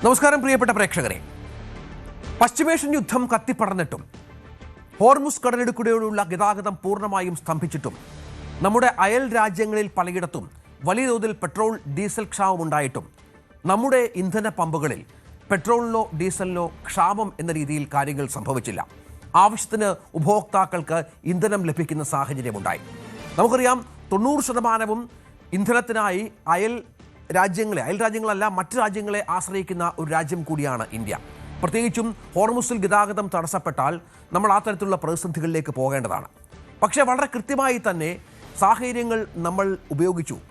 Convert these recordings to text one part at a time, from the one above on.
നമസ്കാരം പ്രിയപ്പെട്ട പ്രേക്ഷകരെ. പശ്ചിമേഷ്യൻ യുദ്ധം കത്തിപ്പടർന്നിട്ടും ഹോർമുസ് കടലിടുക്കിലൂടെയുള്ള ഗതാഗതം പൂർണ്ണമായും സ്തംഭിച്ചിട്ടും നമ്മുടെ അയൽ രാജ്യങ്ങളിൽ പലയിടത്തും വലിയ തോതിൽ പെട്രോൾ ഡീസൽ ക്ഷാമമുണ്ടായിട്ടും നമ്മുടെ ഇന്ധന പമ്പുകളിൽ പെട്രോളിനോ ഡീസലിനോ ക്ഷാമം എന്ന രീതിയിൽ കാര്യങ്ങൾ സംഭവിച്ചില്ല. ആവശ്യത്തിന് ഉപഭോക്താക്കൾക്ക് ഇന്ധനം ലഭിക്കുന്ന സാഹചര്യമുണ്ടായി. നമുക്കറിയാം 90% ഇന്ധനത്തിനായി അയൽ രാജ്യങ്ങളല്ല മറ്റ് രാജ്യങ്ങളെ ആശ്രയിക്കുന്ന ഒരു രാജ്യം കൂടിയാണ് ഇന്ത്യ. പ്രത്യേകിച്ചും ഹോർമുസിൽ ഗതാഗതം തടസ്സപ്പെട്ടാൽ നമ്മൾ ആ തരത്തിലുള്ള പ്രതിസന്ധികളിലേക്ക് പോകേണ്ടതാണ്. പക്ഷേ വളരെ കൃത്യമായി തന്നെ സാഹചര്യങ്ങൾ നമ്മൾ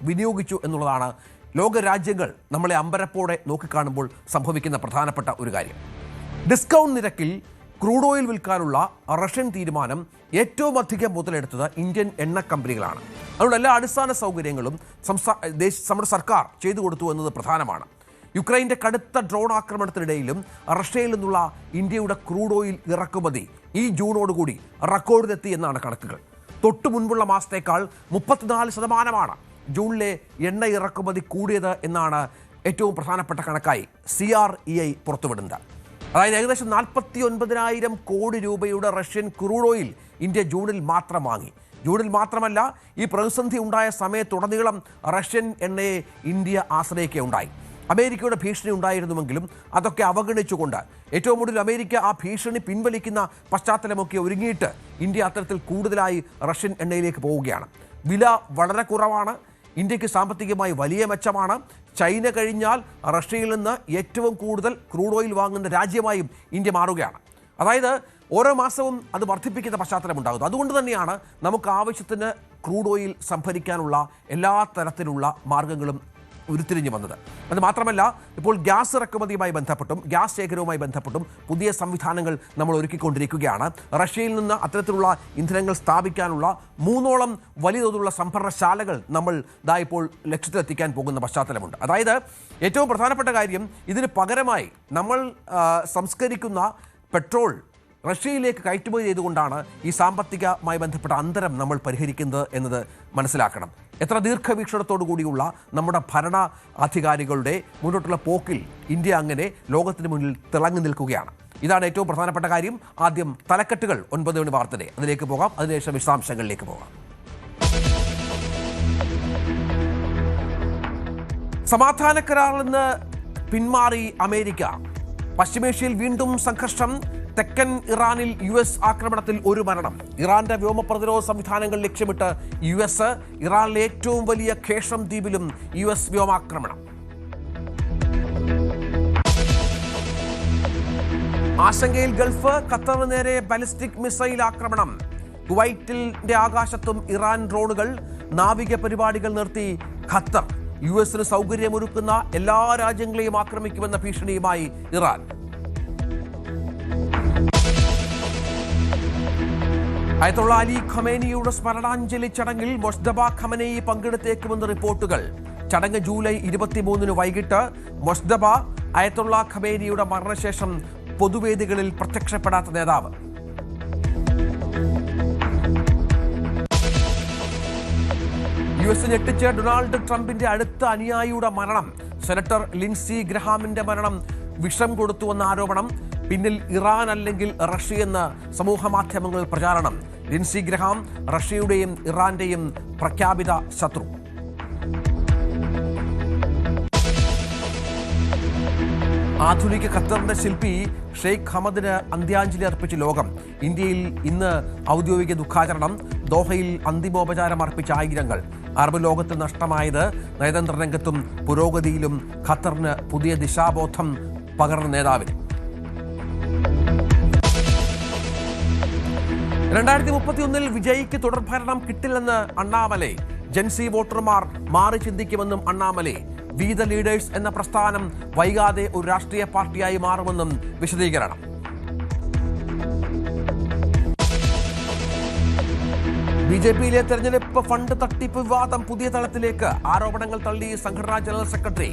വിനിയോഗിച്ചു എന്നുള്ളതാണ് ലോകരാജ്യങ്ങൾ നമ്മളെ അമ്പരപ്പോടെ നോക്കിക്കാണുമ്പോൾ സംഭവിക്കുന്ന പ്രധാനപ്പെട്ട ഒരു കാര്യം. ഡിസ്കൗണ്ട് നിരക്കിൽ ക്രൂഡ് ഓയിൽ വിൽക്കാനുള്ള റഷ്യൻ തീരുമാനം ഏറ്റവും അധികം മുതലെടുത്തത് ഇന്ത്യൻ എണ്ണ കമ്പനികളാണ്. അതുകൊണ്ട് എല്ലാ അടിസ്ഥാന സൗകര്യങ്ങളും നമ്മുടെ സർക്കാർ ചെയ്തു കൊടുത്തു എന്നത് പ്രധാനമാണ്. യുക്രൈൻ്റെ കടുത്ത ഡ്രോൺ ആക്രമണത്തിനിടയിലും റഷ്യയിൽ നിന്നുള്ള ഇന്ത്യയുടെ ക്രൂഡ് ഓയിൽ ഇറക്കുമതി ഈ ജൂണോടുകൂടി റെക്കോർഡിലെത്തി എന്നാണ് കണക്കുകൾ. തൊട്ടു മുൻപുള്ള മാസത്തേക്കാൾ 34% ജൂണിലെ എണ്ണ ഇറക്കുമതി കൂടിയത് എന്നാണ് ഏറ്റവും പ്രധാനപ്പെട്ട കണക്കായി CREI പുറത്തുവിടുന്നത്. അതായത് ഏകദേശം 49,000 കോടി രൂപയുടെ റഷ്യൻ ക്രൂഡ് ഓയിൽ ഇന്ത്യ ജൂണിൽ മാത്രം വാങ്ങി. ജൂണിൽ മാത്രമല്ല, ഈ പ്രതിസന്ധി ഉണ്ടായ സമയത്തുടനീളം റഷ്യൻ എണ്ണയെ ഇന്ത്യ ആശ്രയിക്കുകയുണ്ടായി. അമേരിക്കയുടെ ഭീഷണി ഉണ്ടായിരുന്നുവെങ്കിലും അതൊക്കെ അവഗണിച്ചുകൊണ്ട് ഏറ്റവും ഒടുവിൽ അമേരിക്ക ആ ഭീഷണി പിൻവലിക്കുന്ന പശ്ചാത്തലമൊക്കെ ഒരുങ്ങിയിട്ട് ഇന്ത്യ അത്തരത്തിൽ കൂടുതലായി റഷ്യൻ എണ്ണയിലേക്ക് പോവുകയാണ്. വില വളരെ കുറവാണ്. ഇന്ത്യക്ക് സാമ്പത്തികമായി വലിയ മെച്ചമാണ്. ചൈന കഴിഞ്ഞാൽ റഷ്യയിൽ നിന്ന് ഏറ്റവും കൂടുതൽ ക്രൂഡ് ഓയിൽ വാങ്ങുന്ന രാജ്യമായും ഇന്ത്യ മാറുകയാണ്. അതായത് ഓരോ മാസവും അത് വർദ്ധിപ്പിക്കുന്ന പശ്ചാത്തലമുണ്ടാകുന്നു. അതുകൊണ്ട് തന്നെയാണ് നമുക്ക് ആവശ്യത്തിന് ക്രൂഡ് ഓയിൽ സംഭരിക്കാനുള്ള എല്ലാ തരത്തിലുള്ള മാർഗങ്ങളും ഉരുത്തിരിഞ്ഞു വന്നത്. അത് മാത്രമല്ല, ഇപ്പോൾ ഗ്യാസ് ഇറക്കുമതിയുമായി ബന്ധപ്പെട്ടും ഗ്യാസ് ശേഖരവുമായി ബന്ധപ്പെട്ടും പുതിയ സംവിധാനങ്ങൾ നമ്മൾ ഒരുക്കിക്കൊണ്ടിരിക്കുകയാണ്. റഷ്യയിൽ നിന്ന് അത്തരത്തിലുള്ള ഇന്ധനങ്ങൾ സ്ഥാപിക്കാനുള്ള 3ഓളം വലിയ തോതിലുള്ള സംഭരണശാലകൾ നമ്മൾ ഇപ്പോൾ ലക്ഷ്യത്തിലെത്തിക്കാൻ പോകുന്ന പശ്ചാത്തലമുണ്ട്. അതായത് ഏറ്റവും പ്രധാനപ്പെട്ട കാര്യം, ഇതിന് പകരമായി നമ്മൾ സംസ്കരിക്കുന്ന പെട്രോൾ റഷ്യയിലേക്ക് കയറ്റുമതി ചെയ്തുകൊണ്ടാണ് ഈ സാമ്പത്തികമായി ബന്ധപ്പെട്ട അന്തരം നമ്മൾ പരിഹരിക്കുന്നത് എന്നത് മനസ്സിലാക്കണം. എത്ര ദീർഘവീക്ഷണത്തോടു കൂടിയുള്ള നമ്മുടെ ഭരണ അധികാരികളുടെ മുന്നോട്ടുള്ള പോക്കിൽ ഇന്ത്യ അങ്ങനെ ലോകത്തിന് മുന്നിൽ തിളങ്ങി നിൽക്കുകയാണ്. ഇതാണ് ഏറ്റവും പ്രധാനപ്പെട്ട കാര്യം. ആദ്യം തലക്കെട്ടുകൾ 9 മണി വാർത്തയുടെ അതിലേക്ക് പോകാം. അതിനുശേഷം വിശദാംശങ്ങളിലേക്ക് പോകാം. സമാധാന കരാറിൽ നിന്ന് പിന്മാറി അമേരിക്ക. പശ്ചിമേഷ്യയിൽ വീണ്ടും സംഘർഷം. തെക്കൻ ഇറാനിൽ US ആക്രമണത്തിൽ 1 മരണം. ഇറാന്റെ വ്യോമ പ്രതിരോധ സംവിധാനങ്ങൾ ലക്ഷ്യമിട്ട് US. ഇറാനിലെ ഏറ്റവും വലിയ ഖേഷം ദ്വീപിലും US വ്യോമാക്രമണം. ആശങ്കയിൽ ഗൾഫ്. ഖത്തറിന് നേരെ ബാലിസ്റ്റിക് മിസൈൽ ആക്രമണം. കുവൈറ്റിന്റെ ആകാശത്തും ഇറാൻ ഡ്രോണുകൾ. നാവിക പരിപാടികൾ നിർത്തി ഖത്തർ. US സൗകര്യമൊരുക്കുന്ന എല്ലാ രാജ്യങ്ങളെയും ആക്രമിക്കുമെന്ന ഭീഷണിയുമായി ഇറാൻ. അയത്തുള്ള അലി ഖമേനിയുടെ സ്മരണാഞ്ജലി ചടങ്ങിൽ മൊജ്തബ ഖമനേയി പങ്കെടുത്തേക്കുമെന്ന് റിപ്പോർട്ടുകൾ. ചടങ്ങ് ജൂലൈ 23 വൈകിട്ട്. മൊജ്തബ അയത്തുള്ള ഖമേനിയുടെ മരണശേഷം പൊതുവേദികളിൽ പ്രത്യക്ഷപ്പെടാത്ത നേതാവ്. US ഞെട്ടിച്ച് ഡൊണാൾഡ് ട്രംപിന്റെ അടുത്ത അനുയായിയുടെ മരണം. സെനറ്റർ ലിൻസി ഗ്രഹാമിന്റെ മരണം വിഷം കൊടുത്തുവെന്ന ആരോപണം. പിന്നിൽ ഇറാൻ അല്ലെങ്കിൽ റഷ്യയെന്ന് സമൂഹ മാധ്യമങ്ങളിൽ പ്രചാരണം. ലിൻസി ഗ്രഹാം റഷ്യയുടെയും ഇറാന്റെയും പ്രഖ്യാപിത ശത്രു. ആധുനിക ഖത്തറിന്റെ ശില്പി ഷെയ്ഖ് ഹമദിന് അന്ത്യാഞ്ജലി അർപ്പിച്ച് ലോകം. ഇന്ത്യയിൽ ഇന്ന് ഔദ്യോഗിക ദുഃഖാചരണം. ദോഹയിൽ അന്തിമോപചാരം അർപ്പിച്ച ആയിരങ്ങൾ. അറബ് ലോകത്ത് നഷ്ടമായത് നയതന്ത്ര രംഗത്തും പുരോഗതിയിലും ഖത്തറിന് പുതിയ ദിശാബോധം പകർന്ന നേതാവിന്. 2031 വിജയിക്ക് തുടർഭരണം കിട്ടില്ലെന്ന് അണ്ണാമലൈ. ജൻസി വോട്ടർമാർ മാറി ചിന്തിക്കുമെന്നും അണ്ണാമലൈ. വി ദ ലീഡേഴ്സ് എന്ന പ്രസ്ഥാനം വൈകാതെ ഒരു രാഷ്ട്രീയ പാർട്ടിയായി മാറുമെന്നും വിശദീകരണം. BJPയിലെ തെരഞ്ഞെടുപ്പ് ഫണ്ട് തട്ടിപ്പ് വിവാദം പുതിയ തലത്തിലേക്ക്. ആരോപണങ്ങൾ തള്ളി സംഘടനാ ജനറൽ സെക്രട്ടറി.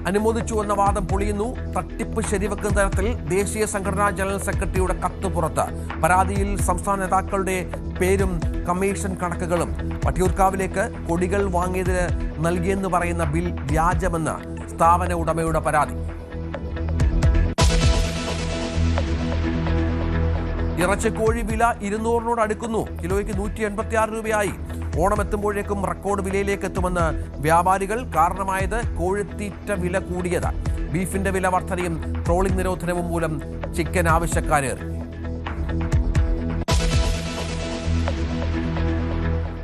അനുമോദിച്ചുവെന്ന വാദം പൊളിയുന്നു. തട്ടിപ്പ് ശരിവെക്കുന്ന തരത്തിൽ ദേശീയ സംഘടനാ ജനറൽ സെക്രട്ടറിയുടെ കത്ത് പുറത്ത്. പരാതിയിൽ സംസ്ഥാന നേതാക്കളുടെ പേരും കമ്മീഷൻ കണക്കുകളും. വട്ടിയൂർക്കാവിലേക്ക് കൊടികൾ വാങ്ങിയതിന് നൽകിയെന്ന് പറയുന്ന ബിൽ വ്യാജമെന്ന് സ്ഥാപന ഉടമയുടെ പരാതി. ഇറച്ചിക്കോഴി വില 200 അടുക്കുന്നു. കിലോയ്ക്ക് 186 രൂപയായി. ഓണം എത്തുമ്പോഴേക്കും റെക്കോർഡ് വിലയിലേക്ക് എത്തുമെന്ന് വ്യാപാരികൾ. കാരണമായത് കോഴിത്തീറ്റ വില കൂടിയത്. ബീഫിന്റെ വില വർധനയും ട്രോളിംഗ് നിരോധനവും മൂലം ചിക്കൻ ആവശ്യക്കാരേറി.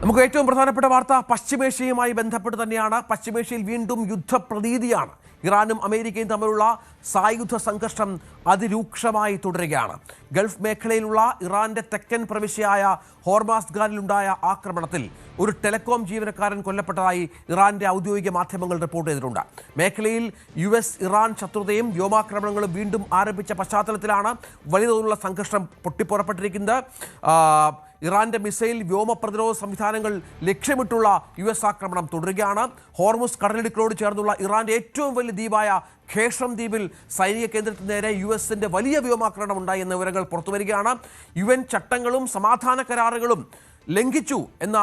നമുക്ക് ഏറ്റവും പ്രധാനപ്പെട്ട വാർത്ത പശ്ചിമേഷ്യയുമായി ബന്ധപ്പെട്ട് തന്നെയാണ്. പശ്ചിമേഷ്യയിൽ വീണ്ടും യുദ്ധപ്രതീതിയാണ്. ഇറാനും അമേരിക്കയും തമ്മിലുള്ള സായുധ സംഘർഷം അതിരൂക്ഷമായി തുടരുകയാണ്. ഗൾഫ് മേഖലയിലുള്ള ഇറാന്റെ തെക്കൻ പ്രവിശ്യയായ ഹോർമാസ്ഗാനിലുണ്ടായ ആക്രമണത്തിൽ ഒരു ടെലികോം ജീവനക്കാരൻ കൊല്ലപ്പെട്ടതായി ഇറാന്റെ ഔദ്യോഗിക മാധ്യമങ്ങൾ റിപ്പോർട്ട് ചെയ്തിട്ടുണ്ട്. മേഖലയിൽ US ഇറാൻ ശത്രുതയും വ്യോമാക്രമണങ്ങളും വീണ്ടും ആരംഭിച്ച പശ്ചാത്തലത്തിലാണ് വലിയ തോതിലുള്ള സംഘർഷം പൊട്ടിപ്പുറപ്പെട്ടിരിക്കുന്നത്. ഇറാന്റെ മിസൈൽ വ്യോമ പ്രതിരോധ സംവിധാനങ്ങൾ ലക്ഷ്യമിട്ടുള്ള US ആക്രമണം തുടരുകയാണ്. ഹോർമുസ് കടലിടുക്കിനോട് ചേർന്നുള്ള ഇറാന്റെ ഏറ്റവും വലിയ ദ്വീപായ ഖേഷം ദ്വീപിൽ സൈനിക കേന്ദ്രത്തിന് നേരെ USന്റെ വലിയ വ്യോമാക്രമണം ഉണ്ടായി എന്ന വിവരങ്ങൾ പുറത്തുവരികയാണ്. UN ചട്ടങ്ങളും സമാധാന കരാറുകളും ലംഘിച്ചു എന്ന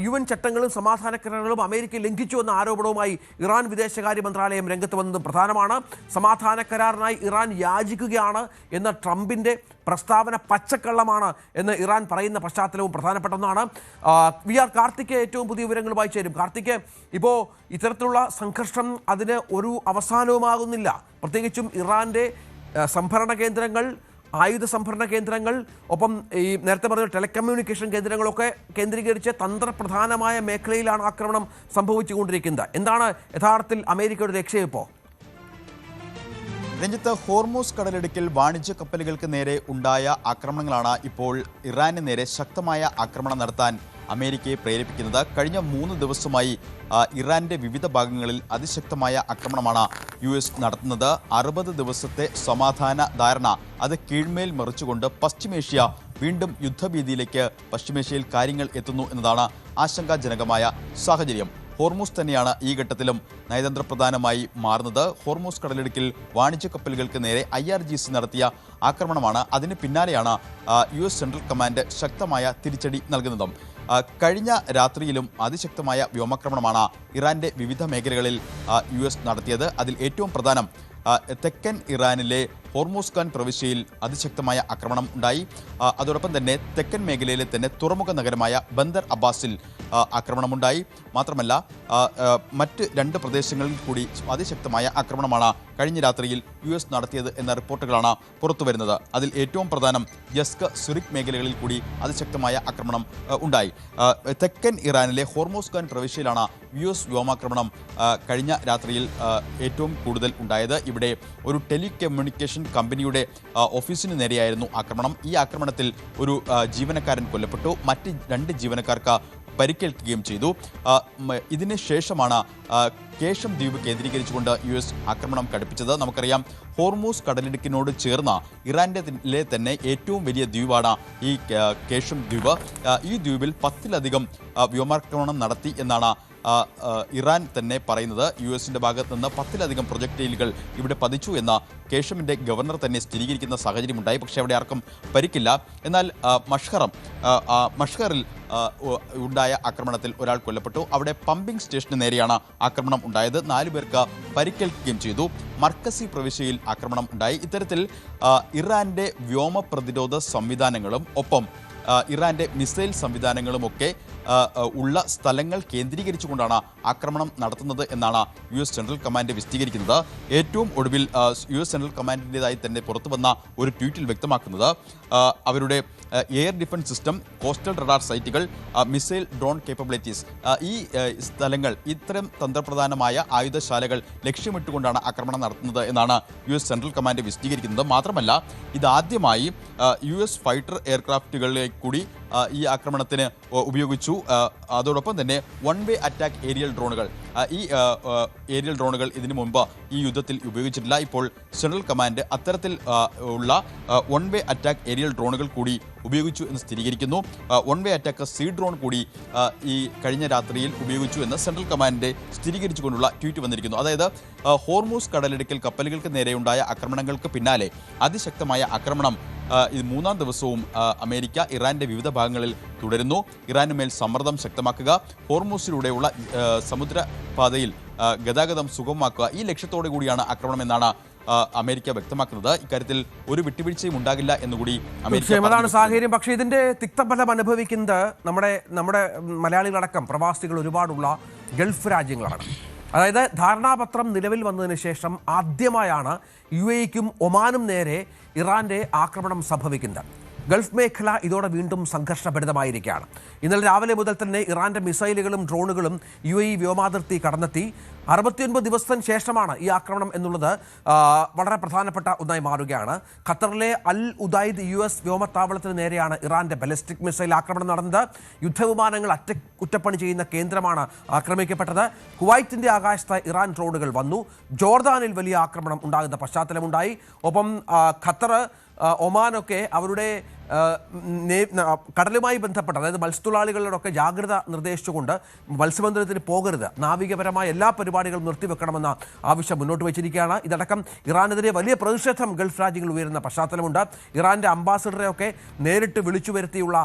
UN ചട്ടങ്ങളും സമാധാന കരാറുകളും അമേരിക്ക ലംഘിച്ചു എന്ന ആരോപണവുമായി ഇറാൻ വിദേശകാര്യ മന്ത്രാലയം രംഗത്ത് വന്നതും പ്രധാനമാണ്. സമാധാന കരാറിനായി ഇറാൻ യാചിക്കുകയാണ് എന്ന ട്രംപിന്റെ പ്രസ്താവന പച്ചക്കള്ളമാണ് എന്ന് ഇറാൻ പറയുന്ന പശ്ചാത്തലവും പ്രധാനപ്പെട്ട ഒന്നാണ്. കാർത്തിക് ഏറ്റവും പുതിയ വിവരങ്ങളുമായി ചേരും. കാർത്തിക്, ഇപ്പോൾ ഇത്തരത്തിലുള്ള സംഘർഷം അതിന് ഒരു അവസാനവുമാകുന്നില്ല. പ്രത്യേകിച്ചും ഇറാന്റെ സംഭരണ കേന്ദ്രങ്ങൾ, ആയുധ സംഭരണ കേന്ദ്രങ്ങൾ, ഒപ്പം ഈ നേരത്തെ പറഞ്ഞ ടെലികമ്മ്യൂണിക്കേഷൻ കേന്ദ്രങ്ങളൊക്കെ കേന്ദ്രീകരിച്ച് തന്ത്രപ്രധാനമായ മേഖലയിലാണ് ആക്രമണം സംഭവിച്ചുകൊണ്ടിരിക്കുന്നത്. എന്താണ് യഥാർത്ഥത്തിൽ അമേരിക്കയുടെ ലക്ഷ്യം ഇപ്പോൾ? രഞ്ജിത്ത്, ഹോർമൂസ് കടലിടുക്കിൽ വാണിജ്യ കപ്പലുകൾക്ക് നേരെ ഉണ്ടായ ആക്രമണങ്ങളാണ് ഇപ്പോൾ ഇറാന് നേരെ ശക്തമായ ആക്രമണം നടത്താൻ അമേരിക്കയെ പ്രേരിപ്പിക്കുന്നത്. കഴിഞ്ഞ 3 ദിവസമായി ഇറാന്റെ വിവിധ ഭാഗങ്ങളിൽ അതിശക്തമായ ആക്രമണമാണ് US നടത്തുന്നത്. 60 ദിവസത്തെ സമാധാന ധാരണ അത് കീഴ്മേൽ മറിച്ചുകൊണ്ട് പശ്ചിമേഷ്യ വീണ്ടും യുദ്ധഭീതിയിലേക്ക് പശ്ചിമേഷ്യയിൽ കാര്യങ്ങൾ എത്തുന്നു എന്നതാണ് ആശങ്കാജനകമായ സാഹചര്യം. ഹോർമൂസ് തന്നെയാണ് ഈ ഘട്ടത്തിലും നയതന്ത്രപ്രധാനമായി മാറുന്നത്. ഹോർമൂസ് കടലിടുക്കിൽ വാണിജ്യ കപ്പലുകൾക്ക് നേരെ IRGC നടത്തിയ ആക്രമണമാണ്. അതിന് പിന്നാലെയാണ് US സെൻട്രൽ കമാൻഡ് ശക്തമായ തിരിച്ചടി നൽകുന്നതും. കഴിഞ്ഞ രാത്രിയിലും അതിശക്തമായ വ്യോമാക്രമണമാണ് ഇറാന്റെ വിവിധ മേഖലകളിൽ US നടത്തിയത്. അതിൽ ഏറ്റവും പ്രധാനം തെക്കൻ ഇറാനിലെ ഹോർമൂസ്ഖാൻ പ്രവിശ്യയിൽ അതിശക്തമായ ആക്രമണം ഉണ്ടായി. അതോടൊപ്പം തന്നെ തെക്കൻ മേഖലയിലെ തന്നെ തുറമുഖ നഗരമായ ബന്ദർ അബ്ബാസിൽ ആക്രമണമുണ്ടായി. മാത്രമല്ല മറ്റ് 2 പ്രദേശങ്ങളിൽ കൂടി അതിശക്തമായ ആക്രമണമാണ് കഴിഞ്ഞ രാത്രിയിൽ US നടത്തിയത് എന്ന റിപ്പോർട്ടുകളാണ് പുറത്തുവരുന്നത്. അതിൽ ഏറ്റവും പ്രധാനം യസ്ക്, സുറിക് മേഖലകളിൽ കൂടി അതിശക്തമായ ആക്രമണം ഉണ്ടായി. തെക്കൻ ഇറാനിലെ ഹോർമൂസ്ഖാൻ പ്രവിശ്യയിലാണ് US വ്യോമാക്രമണം കഴിഞ്ഞ രാത്രിയിൽ ഏറ്റവും കൂടുതൽ ഉണ്ടായത്. ഇവിടെ ഒരു ടെലികമ്മ്യൂണിക്കേഷൻ കമ്പനിയുടെ ഓഫീസിന് നേരെയായിരുന്നു ആക്രമണം. ഈ ആക്രമണത്തിൽ ഒരു ജീവനക്കാരൻ കൊല്ലപ്പെട്ടു, മറ്റ് 2 ജീവനക്കാർക്ക് പരിക്കേൽക്കുകയും ചെയ്തു. ഇതിന് ശേഷമാണ് ഖേഷം ദ്വീപ് കേന്ദ്രീകരിച്ചുകൊണ്ട് US ആക്രമണം കടുപ്പിച്ചത്. നമുക്കറിയാം, ഹോർമൂസ് കടലിടുക്കിനോട് ചേർന്ന ഇറാന്റെ തന്നെ ഏറ്റവും വലിയ ദ്വീപാണ് ഈ ഖേഷം ദ്വീപ്. ഈ ദ്വീപിൽ 10-ലധികം വ്യോമാക്രമണം നടത്തി എന്നാണ് ഇറാൻ തന്നെ പറയുന്നത്. USന്റെ ഭാഗത്ത് നിന്ന് 10-ലധികം പ്രൊജക്ടൈലുകൾ ഇവിടെ പതിച്ചു എന്ന ഖേഷമിന്റെ ഗവർണർ തന്നെ സ്ഥിരീകരിക്കുന്ന സാഹചര്യമുണ്ടായി. പക്ഷേ അവിടെ ആർക്കും പരിക്കില്ല. എന്നാൽ മഷ്ഹറിൽ ഉണ്ടായ ആക്രമണത്തിൽ ഒരാൾ കൊല്ലപ്പെട്ടു. അവിടെ പമ്പിംഗ് സ്റ്റേഷന് നേരെയാണ് ആക്രമണം ഉണ്ടായത്. 4 പേർക്ക് പരിക്കേൽക്കുകയും ചെയ്തു. മർക്കസി പ്രവിശ്യയിൽ ആക്രമണം ഉണ്ടായി. ഇത്തരത്തിൽ ഇറാന്റെ വ്യോമ പ്രതിരോധ സംവിധാനങ്ങളും ഒപ്പം ഇറാന്റെ മിസൈൽ സംവിധാനങ്ങളുമൊക്കെ ഉള്ള സ്ഥലങ്ങൾ കേന്ദ്രീകരിച്ചുകൊണ്ടാണ് ആക്രമണം നടത്തുന്നത് എന്നാണ് US സെൻട്രൽ കമാൻഡ് വിശദീകരിക്കുന്നത്. ഏറ്റവും ഒടുവിൽ US സെൻട്രൽ കമാൻഡിൻ്റെതായി തന്നെ പുറത്തു വന്ന ഒരു ട്വീറ്റിൽ വ്യക്തമാക്കുന്നത് അവരുടെ air defence system, coastal radar സൈറ്റുകൾ, മിസൈൽ ഡ്രോൺ കേപ്പബിലിറ്റീസ്, ഈ സ്ഥലങ്ങൾ, ഇത്തരം തന്ത്രപ്രധാനമായ ആയുധശാലകൾ ലക്ഷ്യമിട്ടുകൊണ്ടാണ് ആക്രമണം നടത്തുന്നത് എന്നാണ് US സെൻട്രൽ കമാൻഡ് വിശദീകരിക്കുന്നത്. മാത്രമല്ല, ഇതാദ്യമായി US ഫൈറ്റർ എയർക്രാഫ്റ്റുകളിലെ കൂടി ഈ ആക്രമണത്തിന് ഉപയോഗിച്ചു. അതോടൊപ്പം തന്നെ 1-വേ അറ്റാക്ക് ഏരിയൽ ഡ്രോണുകൾ, ഈ ഏരിയൽ ഡ്രോണുകൾ ഇതിനു മുമ്പ് ഈ യുദ്ധത്തിൽ ഉപയോഗിച്ചിട്ടില്ല. ഇപ്പോൾ സെൻട്രൽ കമാൻഡ് അത്തരത്തിൽ ഉള്ള 1-വേ അറ്റാക്ക് ഏരിയൽ ഡ്രോണുകൾ കൂടി ഉപയോഗിച്ചു എന്ന് സ്ഥിരീകരിക്കുന്നു. 1-വേ അറ്റാക്ക് സീ ഡ്രോൺ കൂടി ഈ കഴിഞ്ഞ രാത്രിയിൽ ഉപയോഗിച്ചു എന്ന് സെൻട്രൽ കമാൻഡ് സ്ഥിരീകരിച്ചുകൊണ്ടുള്ള ട്വീറ്റ് വന്നിരിക്കുന്നു. അതായത് ഹോർമൂസ് കടലിടുക്കിൽ കപ്പലുകൾക്ക് നേരെയുണ്ടായ ആക്രമണങ്ങൾക്ക് പിന്നാലെ അതിശക്തമായ ആക്രമണം ഇത് 3-ാം ദിവസവും അമേരിക്ക ഇറാന്റെ വിവിധ ഭാഗങ്ങളിൽ തുടരുന്നു. ഇറാന് മേൽ സമ്മർദ്ദം ശക്തമാക്കുക, ഹോർമൂസിലൂടെയുള്ള സമുദ്രപാതയിൽ ഗതാഗതം സുഗമമാക്കുക, ഈ ലക്ഷ്യത്തോടു കൂടിയാണ് ആക്രമണം എന്നാണ് അമേരിക്ക വ്യക്തമാക്കുന്നത്. ഇക്കാര്യത്തിൽ ഒരു വിട്ടുവീഴ്ചയും ഉണ്ടാകില്ല എന്നുകൂടി അതാണ് സാഹചര്യം. പക്ഷേ ഇതിന്റെ തിക്തഫലം അനുഭവിക്കുന്നത് നമ്മുടെ മലയാളികളടക്കം പ്രവാസികൾ ഒരുപാടുള്ള ഗൾഫ് രാജ്യങ്ങളാണ്. അതായത് ധാരണാപത്രം നിലവിൽ വന്നതിന് ശേഷം ആദ്യമായാണ് UAE-ക്കും ഒമാനും നേരെ ഇറാന്റെ ആക്രമണം സംഭവിക്കുന്നത്. ഗൾഫ് മേഖല ഇതോടെ വീണ്ടും സംഘർഷഭരിതമായിരിക്കുകയാണ്. ഇന്നലെ രാവിലെ മുതൽ തന്നെ ഇറാന്റെ മിസൈലുകളും ഡ്രോണുകളും UAE വ്യോമാതിർത്തി കടന്നെത്തി. 69 ദിവസത്തിന് ശേഷമാണ് ഈ ആക്രമണം എന്നുള്ളത് വളരെ പ്രധാനപ്പെട്ട ഒന്നായി മാറുകയാണ്. ഖത്തറിലെ അൽ ഉദൈദ് US വ്യോമത്താവളത്തിന് നേരെയാണ് ഇറാന്റെ ബലിസ്റ്റിക് മിസൈൽ ആക്രമണം നടന്നത്. യുദ്ധവിമാനങ്ങൾ കുറ്റപ്പണി ചെയ്യുന്ന കേന്ദ്രമാണ് ആക്രമിക്കപ്പെട്ടത്. കുവൈറ്റിന്റെ ആകാശത്ത് ഇറാൻ ഡ്രോണുകൾ വന്നു. ജോർദാനിൽ വലിയ ആക്രമണം ഉണ്ടാകുന്ന പശ്ചാത്തലമുണ്ടായി. ഒപ്പം ഖത്തർ, ഒമാനൊക്കെ അവരുടെ കടലുമായി ബന്ധപ്പെട്ട, അതായത് മത്സ്യത്തൊഴിലാളികളോടൊക്കെ ജാഗ്രത നിർദ്ദേശിച്ചുകൊണ്ട് മത്സ്യബന്ധനത്തിന് പോകരുത്, നാവികപരമായ എല്ലാ പരിപാടികളും നിർത്തിവെക്കണമെന്ന ആവശ്യം മുന്നോട്ട് വെച്ചിരിക്കുകയാണ്. ഇതടക്കം ഇറാനെതിരെ വലിയ പ്രതിഷേധം ഗൾഫ് രാജ്യങ്ങൾ ഉയരുന്ന പശ്ചാത്തലമുണ്ട്. ഇറാന്റെ അംബാസഡറെയൊക്കെ നേരിട്ട് വിളിച്ചു വരുത്തിയുള്ള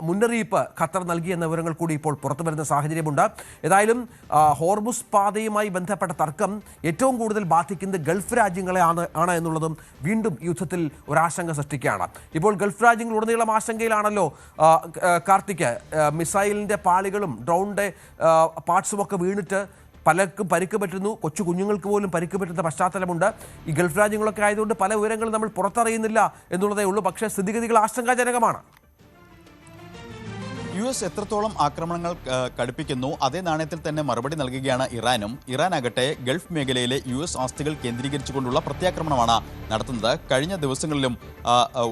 മുന്നറിയിപ്പ് ഖത്തർ നൽകിയെന്ന വിവരങ്ങൾ കൂടി ഇപ്പോൾ പുറത്തു വരുന്ന സാഹചര്യമുണ്ട്. ഏതായാലും ഹോർമുസ് പാതയുമായി ബന്ധപ്പെട്ട തർക്കം ഏറ്റവും കൂടുതൽ ബാധിക്കുന്നത് ഗൾഫ് രാജ്യങ്ങളെ ആണ് എന്നുള്ളതും വീണ്ടും യുദ്ധത്തിൽ ഒരാശങ്ക സൃഷ്ടിക്കുകയാണ്. ഇപ്പോൾ ഗൾഫ് രാജ്യങ്ങളുടനീളം ആശങ്കയിലാണല്ലോ കാർത്തിക്. മിസൈലിന്റെ പാളികളും ഡ്രോണിന്റെ പാർട്സുമൊക്കെ വീണിട്ട് പലർക്കും പരിക്ക് പറ്റുന്നു. കൊച്ചു കുഞ്ഞുങ്ങൾക്ക് പോലും പരിക്ക് പറ്റുന്ന പശ്ചാത്തലമുണ്ട്. ഈ ഗൾഫ് രാജ്യങ്ങളൊക്കെ ആയതുകൊണ്ട് പല വിവരങ്ങളും നമ്മൾ പുറത്തറിയുന്നില്ല എന്നുള്ളതേ ഉള്ളൂ. പക്ഷേ സ്ഥിതിഗതികൾ ആശങ്കാജനകമാണ്. US എത്രത്തോളം ആക്രമണങ്ങൾ കടുപ്പിക്കുന്നു അതേ നാണയത്തിൽ തന്നെ മറുപടി നൽകുകയാണ് ഇറാനും. ഇറാനാകട്ടെ ഗൾഫ് മേഖലയിലെ US ആസ്തികൾ കേന്ദ്രീകരിച്ചുകൊണ്ടുള്ള പ്രത്യാക്രമണമാണ് നടത്തുന്നത്. കഴിഞ്ഞ ദിവസങ്ങളിലും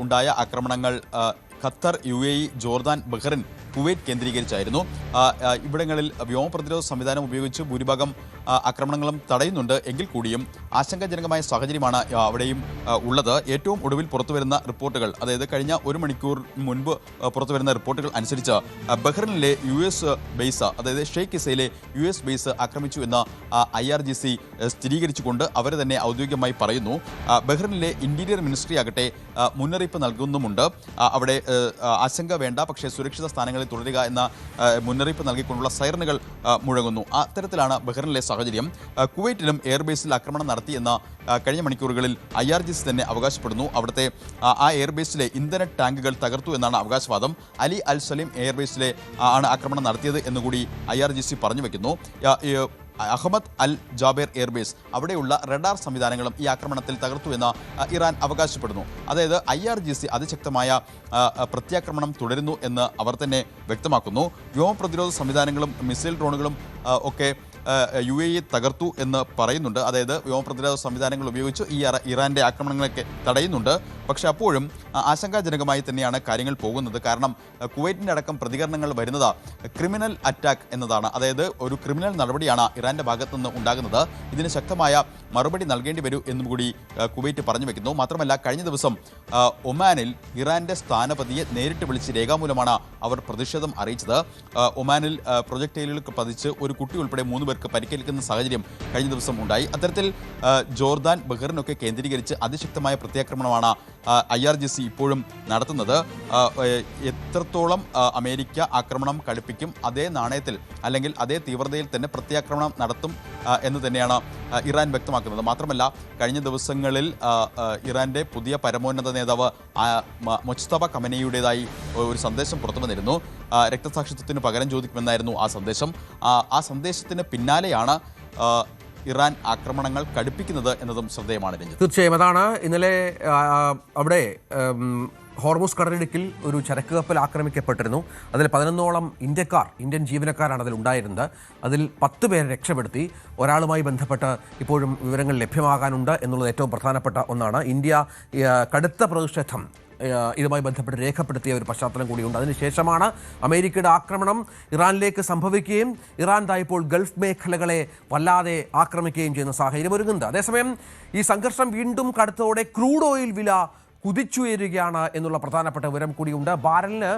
ഉണ്ടായ ആക്രമണങ്ങൾ Qatar, UAE, Jordan, Bahrain, Kuwait കേന്ദ്രീകരിച്ചായിരുന്നു. ഇവിടങ്ങളിൽ വ്യോമപ്രതിരോധ സംവിധാനം ഉപയോഗിച്ച് ഭൂരിഭാഗം ആക്രമണങ്ങളും തടയുന്നുണ്ട്. എങ്കിൽ കൂടിയും ആശങ്കാജനകമായ സാഹചര്യമാണ് അവിടെയും ഉള്ളത്. ഏറ്റവും ഒടുവിൽ പുറത്തുവരുന്ന റിപ്പോർട്ടുകൾ, അതായത് കഴിഞ്ഞ 1 മണിക്കൂർ മുൻപ് പുറത്തുവരുന്ന റിപ്പോർട്ടുകൾ അനുസരിച്ച് ബഹ്റിനിലെ US ബേസ്, അതായത് ഷെയ്ഖ് ഇസയിലെ US ബേസ് ആക്രമിച്ചു എന്ന് IRGC സ്ഥിരീകരിച്ചുകൊണ്ട് അവർ തന്നെ ഔദ്യോഗികമായി പറയുന്നു. ബഹ്റിനിലെ ഇന്റീരിയർ മിനിസ്ട്രി ആകട്ടെ മുന്നറിയിപ്പ് നൽകുന്നുമുണ്ട്. അവിടെ ആശങ്ക വേണ്ട, പക്ഷേ സുരക്ഷിത സ്ഥാനങ്ങളിൽ തുടരുക എന്ന മുന്നറിയിപ്പ് നൽകിക്കൊണ്ടുള്ള സൈറനുകൾ മുഴങ്ങുന്നു. അത്തരത്തിലാണ് ബഹ്റിനിലെ സാഹചര്യം. കുവൈറ്റിലും എയർബേസിൽ ആക്രമണം നടത്തിയെന്ന് കഴിഞ്ഞ മണിക്കൂറുകളിൽ IRGC തന്നെ അവകാശപ്പെടുന്നു. അവിടുത്തെ ആ എയർബേസിലെ ഇന്ധന ടാങ്കുകൾ തകർത്തു എന്നാണ് അവകാശവാദം. അലി അൽ സലീം എയർബേസിലെ ആണ് ആക്രമണം നടത്തിയത് എന്നുകൂടി IRGC പറഞ്ഞു വയ്ക്കുന്നു. അഹമ്മദ് അൽ ജാബേർ എയർബേസ്, അവിടെയുള്ള റഡാർ സംവിധാനങ്ങളും ഈ ആക്രമണത്തിൽ തകർത്തു എന്ന് ഇറാൻ അവകാശപ്പെടുന്നു. അതായത് IRGC അതിശക്തമായ പ്രത്യാക്രമണം തുടരുന്നു എന്ന് അവർ തന്നെ വ്യക്തമാക്കുന്നു. വ്യോമപ്രതിരോധ സംവിധാനങ്ങളും മിസൈൽ ഡ്രോണുകളും ഒക്കെ UAE തകർത്തു എന്ന് പറയുന്നുണ്ട്. അതായത് വ്യോമപ്രതിരോധ സംവിധാനങ്ങൾ ഉപയോഗിച്ച് ഈ ഇറാന്റെ ആക്രമണങ്ങളൊക്കെ തടയുന്നുണ്ട്. പക്ഷേ അപ്പോഴും ആശങ്കാജനകമായി തന്നെയാണ് കാര്യങ്ങൾ പോകുന്നത്. കാരണം കുവൈറ്റിൻ്റെ അടക്കം പ്രതികരണങ്ങൾ വരുന്നത് ക്രിമിനൽ അറ്റാക്ക് എന്നതാണ്. അതായത് ഒരു ക്രിമിനൽ നടപടിയാണ് ഇറാന്റെ ഭാഗത്തു നിന്ന് ഉണ്ടാകുന്നത്. ഇതിന് ശക്തമായ മറുപടി നൽകേണ്ടി വരൂ എന്നും കൂടി കുവൈറ്റ് പറഞ്ഞു വെക്കുന്നു. മാത്രമല്ല, കഴിഞ്ഞ ദിവസം ഒമാനിൽ ഇറാന്റെ സ്ഥാനപതിയെ നേരിട്ട് വിളിച്ച് രേഖാമൂലമാണ് അവർ പ്രതിഷേധം അറിയിച്ചത്. ഒമാനിൽ പ്രൊജക്ടൈലുകൾക്ക് പതിച്ച് ഒരു കുട്ടി ഉൾപ്പെടെ 3 പേർക്ക് പരിക്കേൽക്കുന്ന സാഹചര്യം കഴിഞ്ഞ ദിവസം ഉണ്ടായി. അത്തരത്തിൽ ജോർദാൻ, ബഹ്റിനൊക്കെ കേന്ദ്രീകരിച്ച് അതിശക്തമായ പ്രത്യാക്രമണമാണ് IRGC ഇപ്പോഴും നടത്തുന്നത്. എത്രത്തോളം അമേരിക്ക ആക്രമണം കടുപ്പിക്കും അതേ നാണയത്തിൽ അല്ലെങ്കിൽ അതേ തീവ്രതയിൽ തന്നെ പ്രത്യാക്രമണം നടത്തും എന്ന് തന്നെയാണ് ഇറാൻ വ്യക്തമാക്കുന്നത്. മാത്രമല്ല, കഴിഞ്ഞ ദിവസങ്ങളിൽ ഇറാന്റെ പുതിയ പരമോന്നത നേതാവ് മുജ്തബ ഖമനേയിയുടേതായി ഒരു സന്ദേശം പുറത്തു വന്നിരുന്നു. രക്തസാക്ഷിത്വത്തിന് പകരം ചോദിക്കുമെന്നായിരുന്നു ആ സന്ദേശം. ആ സന്ദേശത്തിന് പിന്നാലെയാണ് ഇറാൻ ആക്രമണങ്ങൾ കടുപ്പിക്കുന്നത് എന്നതും ശ്രദ്ധേയമാണ്. തീർച്ചയായും അതാണ്. ഇന്നലെ അവിടെ ഹോർമുസ് കടലിടുക്കിൽ ഒരു ചരക്ക് കപ്പൽ ആക്രമിക്കപ്പെട്ടിരുന്നു. അതിൽ 11ഓളം ഇന്ത്യൻ ജീവനക്കാരാണ് അതിൽ ഉണ്ടായിരുന്നത്. അതിൽ 10 പേരെ രക്ഷപ്പെടുത്തി. ഒരാളുമായി ബന്ധപ്പെട്ട് ഇപ്പോഴും വിവരങ്ങൾ ലഭ്യമാകാനുണ്ട് എന്നുള്ളത് ഏറ്റവും പ്രധാനപ്പെട്ട ഒന്നാണ്. ഇന്ത്യ കടുത്ത പ്രതിഷേധം ഇതുമായി ബന്ധപ്പെട്ട് രേഖപ്പെടുത്തിയ ഒരു പശ്ചാത്തലം കൂടിയുണ്ട്. അതിനുശേഷമാണ് അമേരിക്കയുടെ ആക്രമണം ഇറാനിലേക്ക് സംഭവിക്കുകയും ഇറാൻ ഇപ്പോൾ ഗൾഫ് മേഖലകളെ വല്ലാതെ ആക്രമിക്കുകയും ചെയ്യുന്ന സാഹചര്യം ഒരുങ്ങുന്നത്. അതേസമയം ഈ സംഘർഷം വീണ്ടും കടുത്തോടെ ക്രൂഡ് ഓയിൽ വില കുതിച്ചുയരുകയാണ് എന്നുള്ള പ്രധാനപ്പെട്ട വിവരം കൂടിയുണ്ട്. ബാരലിന്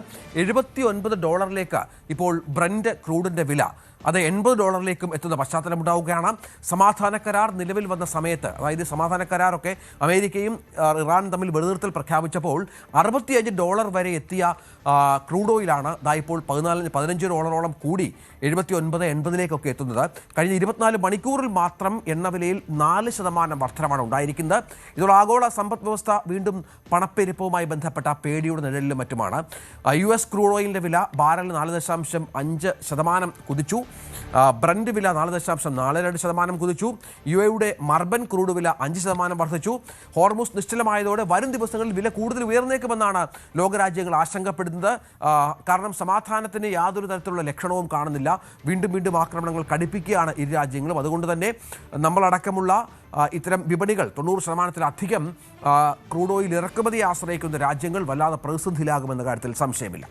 $79 ഇപ്പോൾ ബ്രന്റ് ക്രൂഡിൻ്റെ വില. അത് $80 എത്തുന്ന പശ്ചാത്തലമുണ്ടാവുകയാണ്. സമാധാന കരാർ നിലവിൽ വന്ന സമയത്ത്, അതായത് സമാധാന കരാറൊക്കെ അമേരിക്കയും ഇറാനും തമ്മിൽ വെടിനിർത്തൽ പ്രഖ്യാപിച്ചപ്പോൾ $65 വരെ എത്തിയ ക്രൂഡ് ഓയിലാണ് ഇപ്പോൾ $15 കൂടി 79-80 എത്തുന്നത്. കഴിഞ്ഞ 24 മണിക്കൂറിൽ മാത്രം എണ്ണവിലയിൽ 4% വർധനമാണ് ഉണ്ടായിരിക്കുന്നത്. ഇതോടെ ആഗോള സമ്പദ് വ്യവസ്ഥ വീണ്ടും പണപ്പെരുപ്പവുമായി ബന്ധപ്പെട്ട പേടിയുടെ നിഴലിലും മറ്റുമാണ്. US ക്രൂഡ് ഓയിലിൻ്റെ വില ബാരലിന് 4.5% കുതിച്ചു. ബ്രന്റ് വില 4.42% കുതിച്ചു. UAEയുടെ മർബൻ ക്രൂഡ് വില 5% വർദ്ധിച്ചു. ഹോർമുസ് നിശ്ചലമായതോടെ വരും ദിവസങ്ങളിൽ വില കൂടുതൽ ഉയർന്നേക്കുമെന്നാണ് ലോകരാജ്യങ്ങൾ ആശങ്കപ്പെടുന്നത്. കാരണം സമാധാനത്തിന് യാതൊരു തരത്തിലുള്ള ലക്ഷണവും കാണുന്നില്ല. വീണ്ടും ആക്രമണങ്ങൾ കടുപ്പിക്കുകയാണ് ഇരു രാജ്യങ്ങളും. അതുകൊണ്ട് തന്നെ നമ്മളടക്കമുള്ള ഇത്തരം വിപണികൾ 90%-ലധികം ക്രൂഡ് ഓയിൽ ഇറക്കുമതിയെ ആശ്രയിക്കുന്ന രാജ്യങ്ങൾ വല്ലാതെ പ്രതിസന്ധിയിലാകുമെന്ന കാര്യത്തിൽ സംശയമില്ല.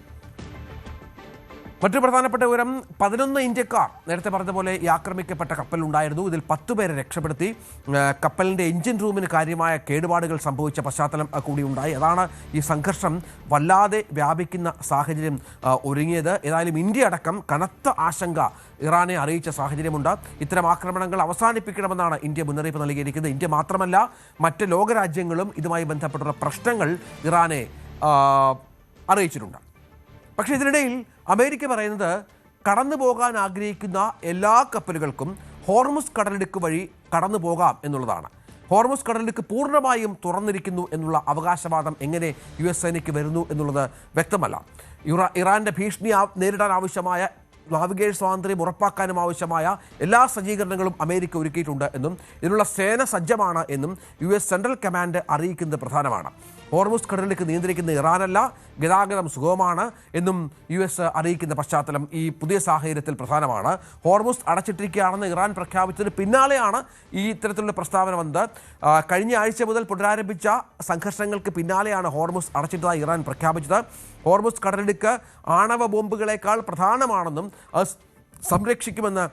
മറ്റൊരു പ്രധാനപ്പെട്ട വിവരം, 11 ഇന്ത്യക്കാർ നേരത്തെ പറഞ്ഞ പോലെ ഈ ആക്രമിക്കപ്പെട്ട കപ്പലുണ്ടായിരുന്നു. ഇതിൽ 10 പേരെ രക്ഷപ്പെടുത്തി. കപ്പലിൻ്റെ എഞ്ചിൻ റൂമിന് കാര്യമായ കേടുപാടുകൾ സംഭവിച്ച പശ്ചാത്തലം കൂടി ഉണ്ടായി. അതാണ് ഈ സംഘർഷം വല്ലാതെ വ്യാപിക്കുന്ന സാഹചര്യം ഒരുങ്ങിയത്. ഏതായാലും ഇന്ത്യ അടക്കം കനത്ത ആശങ്ക ഇറാനെ അറിയിച്ച സാഹചര്യമുണ്ട്. ഇത്തരം ആക്രമണങ്ങൾ അവസാനിപ്പിക്കണമെന്നാണ് ഇന്ത്യ മുന്നറിയിപ്പ് നൽകിയിരിക്കുന്നത്. ഇന്ത്യ മാത്രമല്ല, മറ്റ് ലോകരാജ്യങ്ങളും ഇതുമായി ബന്ധപ്പെട്ടുള്ള പ്രശ്നങ്ങൾ ഇറാനെ അറിയിച്ചിട്ടുണ്ട്. പക്ഷേ ഇതിനിടയിൽ അമേരിക്ക പറയുന്നത് കടന്നു പോകാൻ ആഗ്രഹിക്കുന്ന എല്ലാ കപ്പലുകൾക്കും ഹോർമുസ് കടലിടുക്ക് വഴി കടന്നു പോകാം എന്നുള്ളതാണ്. ഹോർമുസ് കടലിടുക്ക് പൂർണ്ണമായും തുറന്നിരിക്കുന്നു എന്നുള്ള അവകാശവാദം എങ്ങനെ US സേനയ്ക്ക് വരുന്നു എന്നുള്ളത് വ്യക്തമല്ല. ഇറാന്റെ ഭീഷണി നേരിടാൻ ആവശ്യമായ നാവികേഷ സ്വാതന്ത്ര്യം ഉറപ്പാക്കാനും ആവശ്യമായ എല്ലാ സജ്ജീകരണങ്ങളും അമേരിക്ക ഒരുക്കിയിട്ടുണ്ട് എന്നും ഇതിനുള്ള സേന സജ്ജമാണ് എന്നും US സെൻട്രൽ കമാൻഡ് അറിയിക്കുന്നത് പ്രധാനമാണ്. ഹോർമുസ് കടലിലേക്ക് നിയന്ത്രിക്കുന്ന ഇറാനല്ല, ഗതാഗതം സുഗമമാണ് എന്നും US അറിയിക്കുന്ന പശ്ചാത്തലം ഈ പുതിയ സാഹചര്യത്തിൽ പ്രധാനമാണ്. ഹോർമുസ് അടച്ചിട്ടിരിക്കുകയാണെന്ന് ഇറാൻ പ്രഖ്യാപിച്ചതിന് പിന്നാലെയാണ് ഈ ഇത്തരത്തിലുള്ള പ്രസ്താവന വന്നത്. കഴിഞ്ഞ ആഴ്ച മുതൽ പുനരാരംഭിച്ച സംഘർഷങ്ങൾക്ക് പിന്നാലെയാണ് ഹോർമുസ് അടച്ചിട്ടതായി ഇറാൻ പ്രഖ്യാപിച്ചത്. ഹോർമുസ് കടലിടുക്ക് ആണവ ബോംബുകളെക്കാൾ പ്രധാനമാണെന്നും അത് സംരക്ഷിക്കുമെന്ന്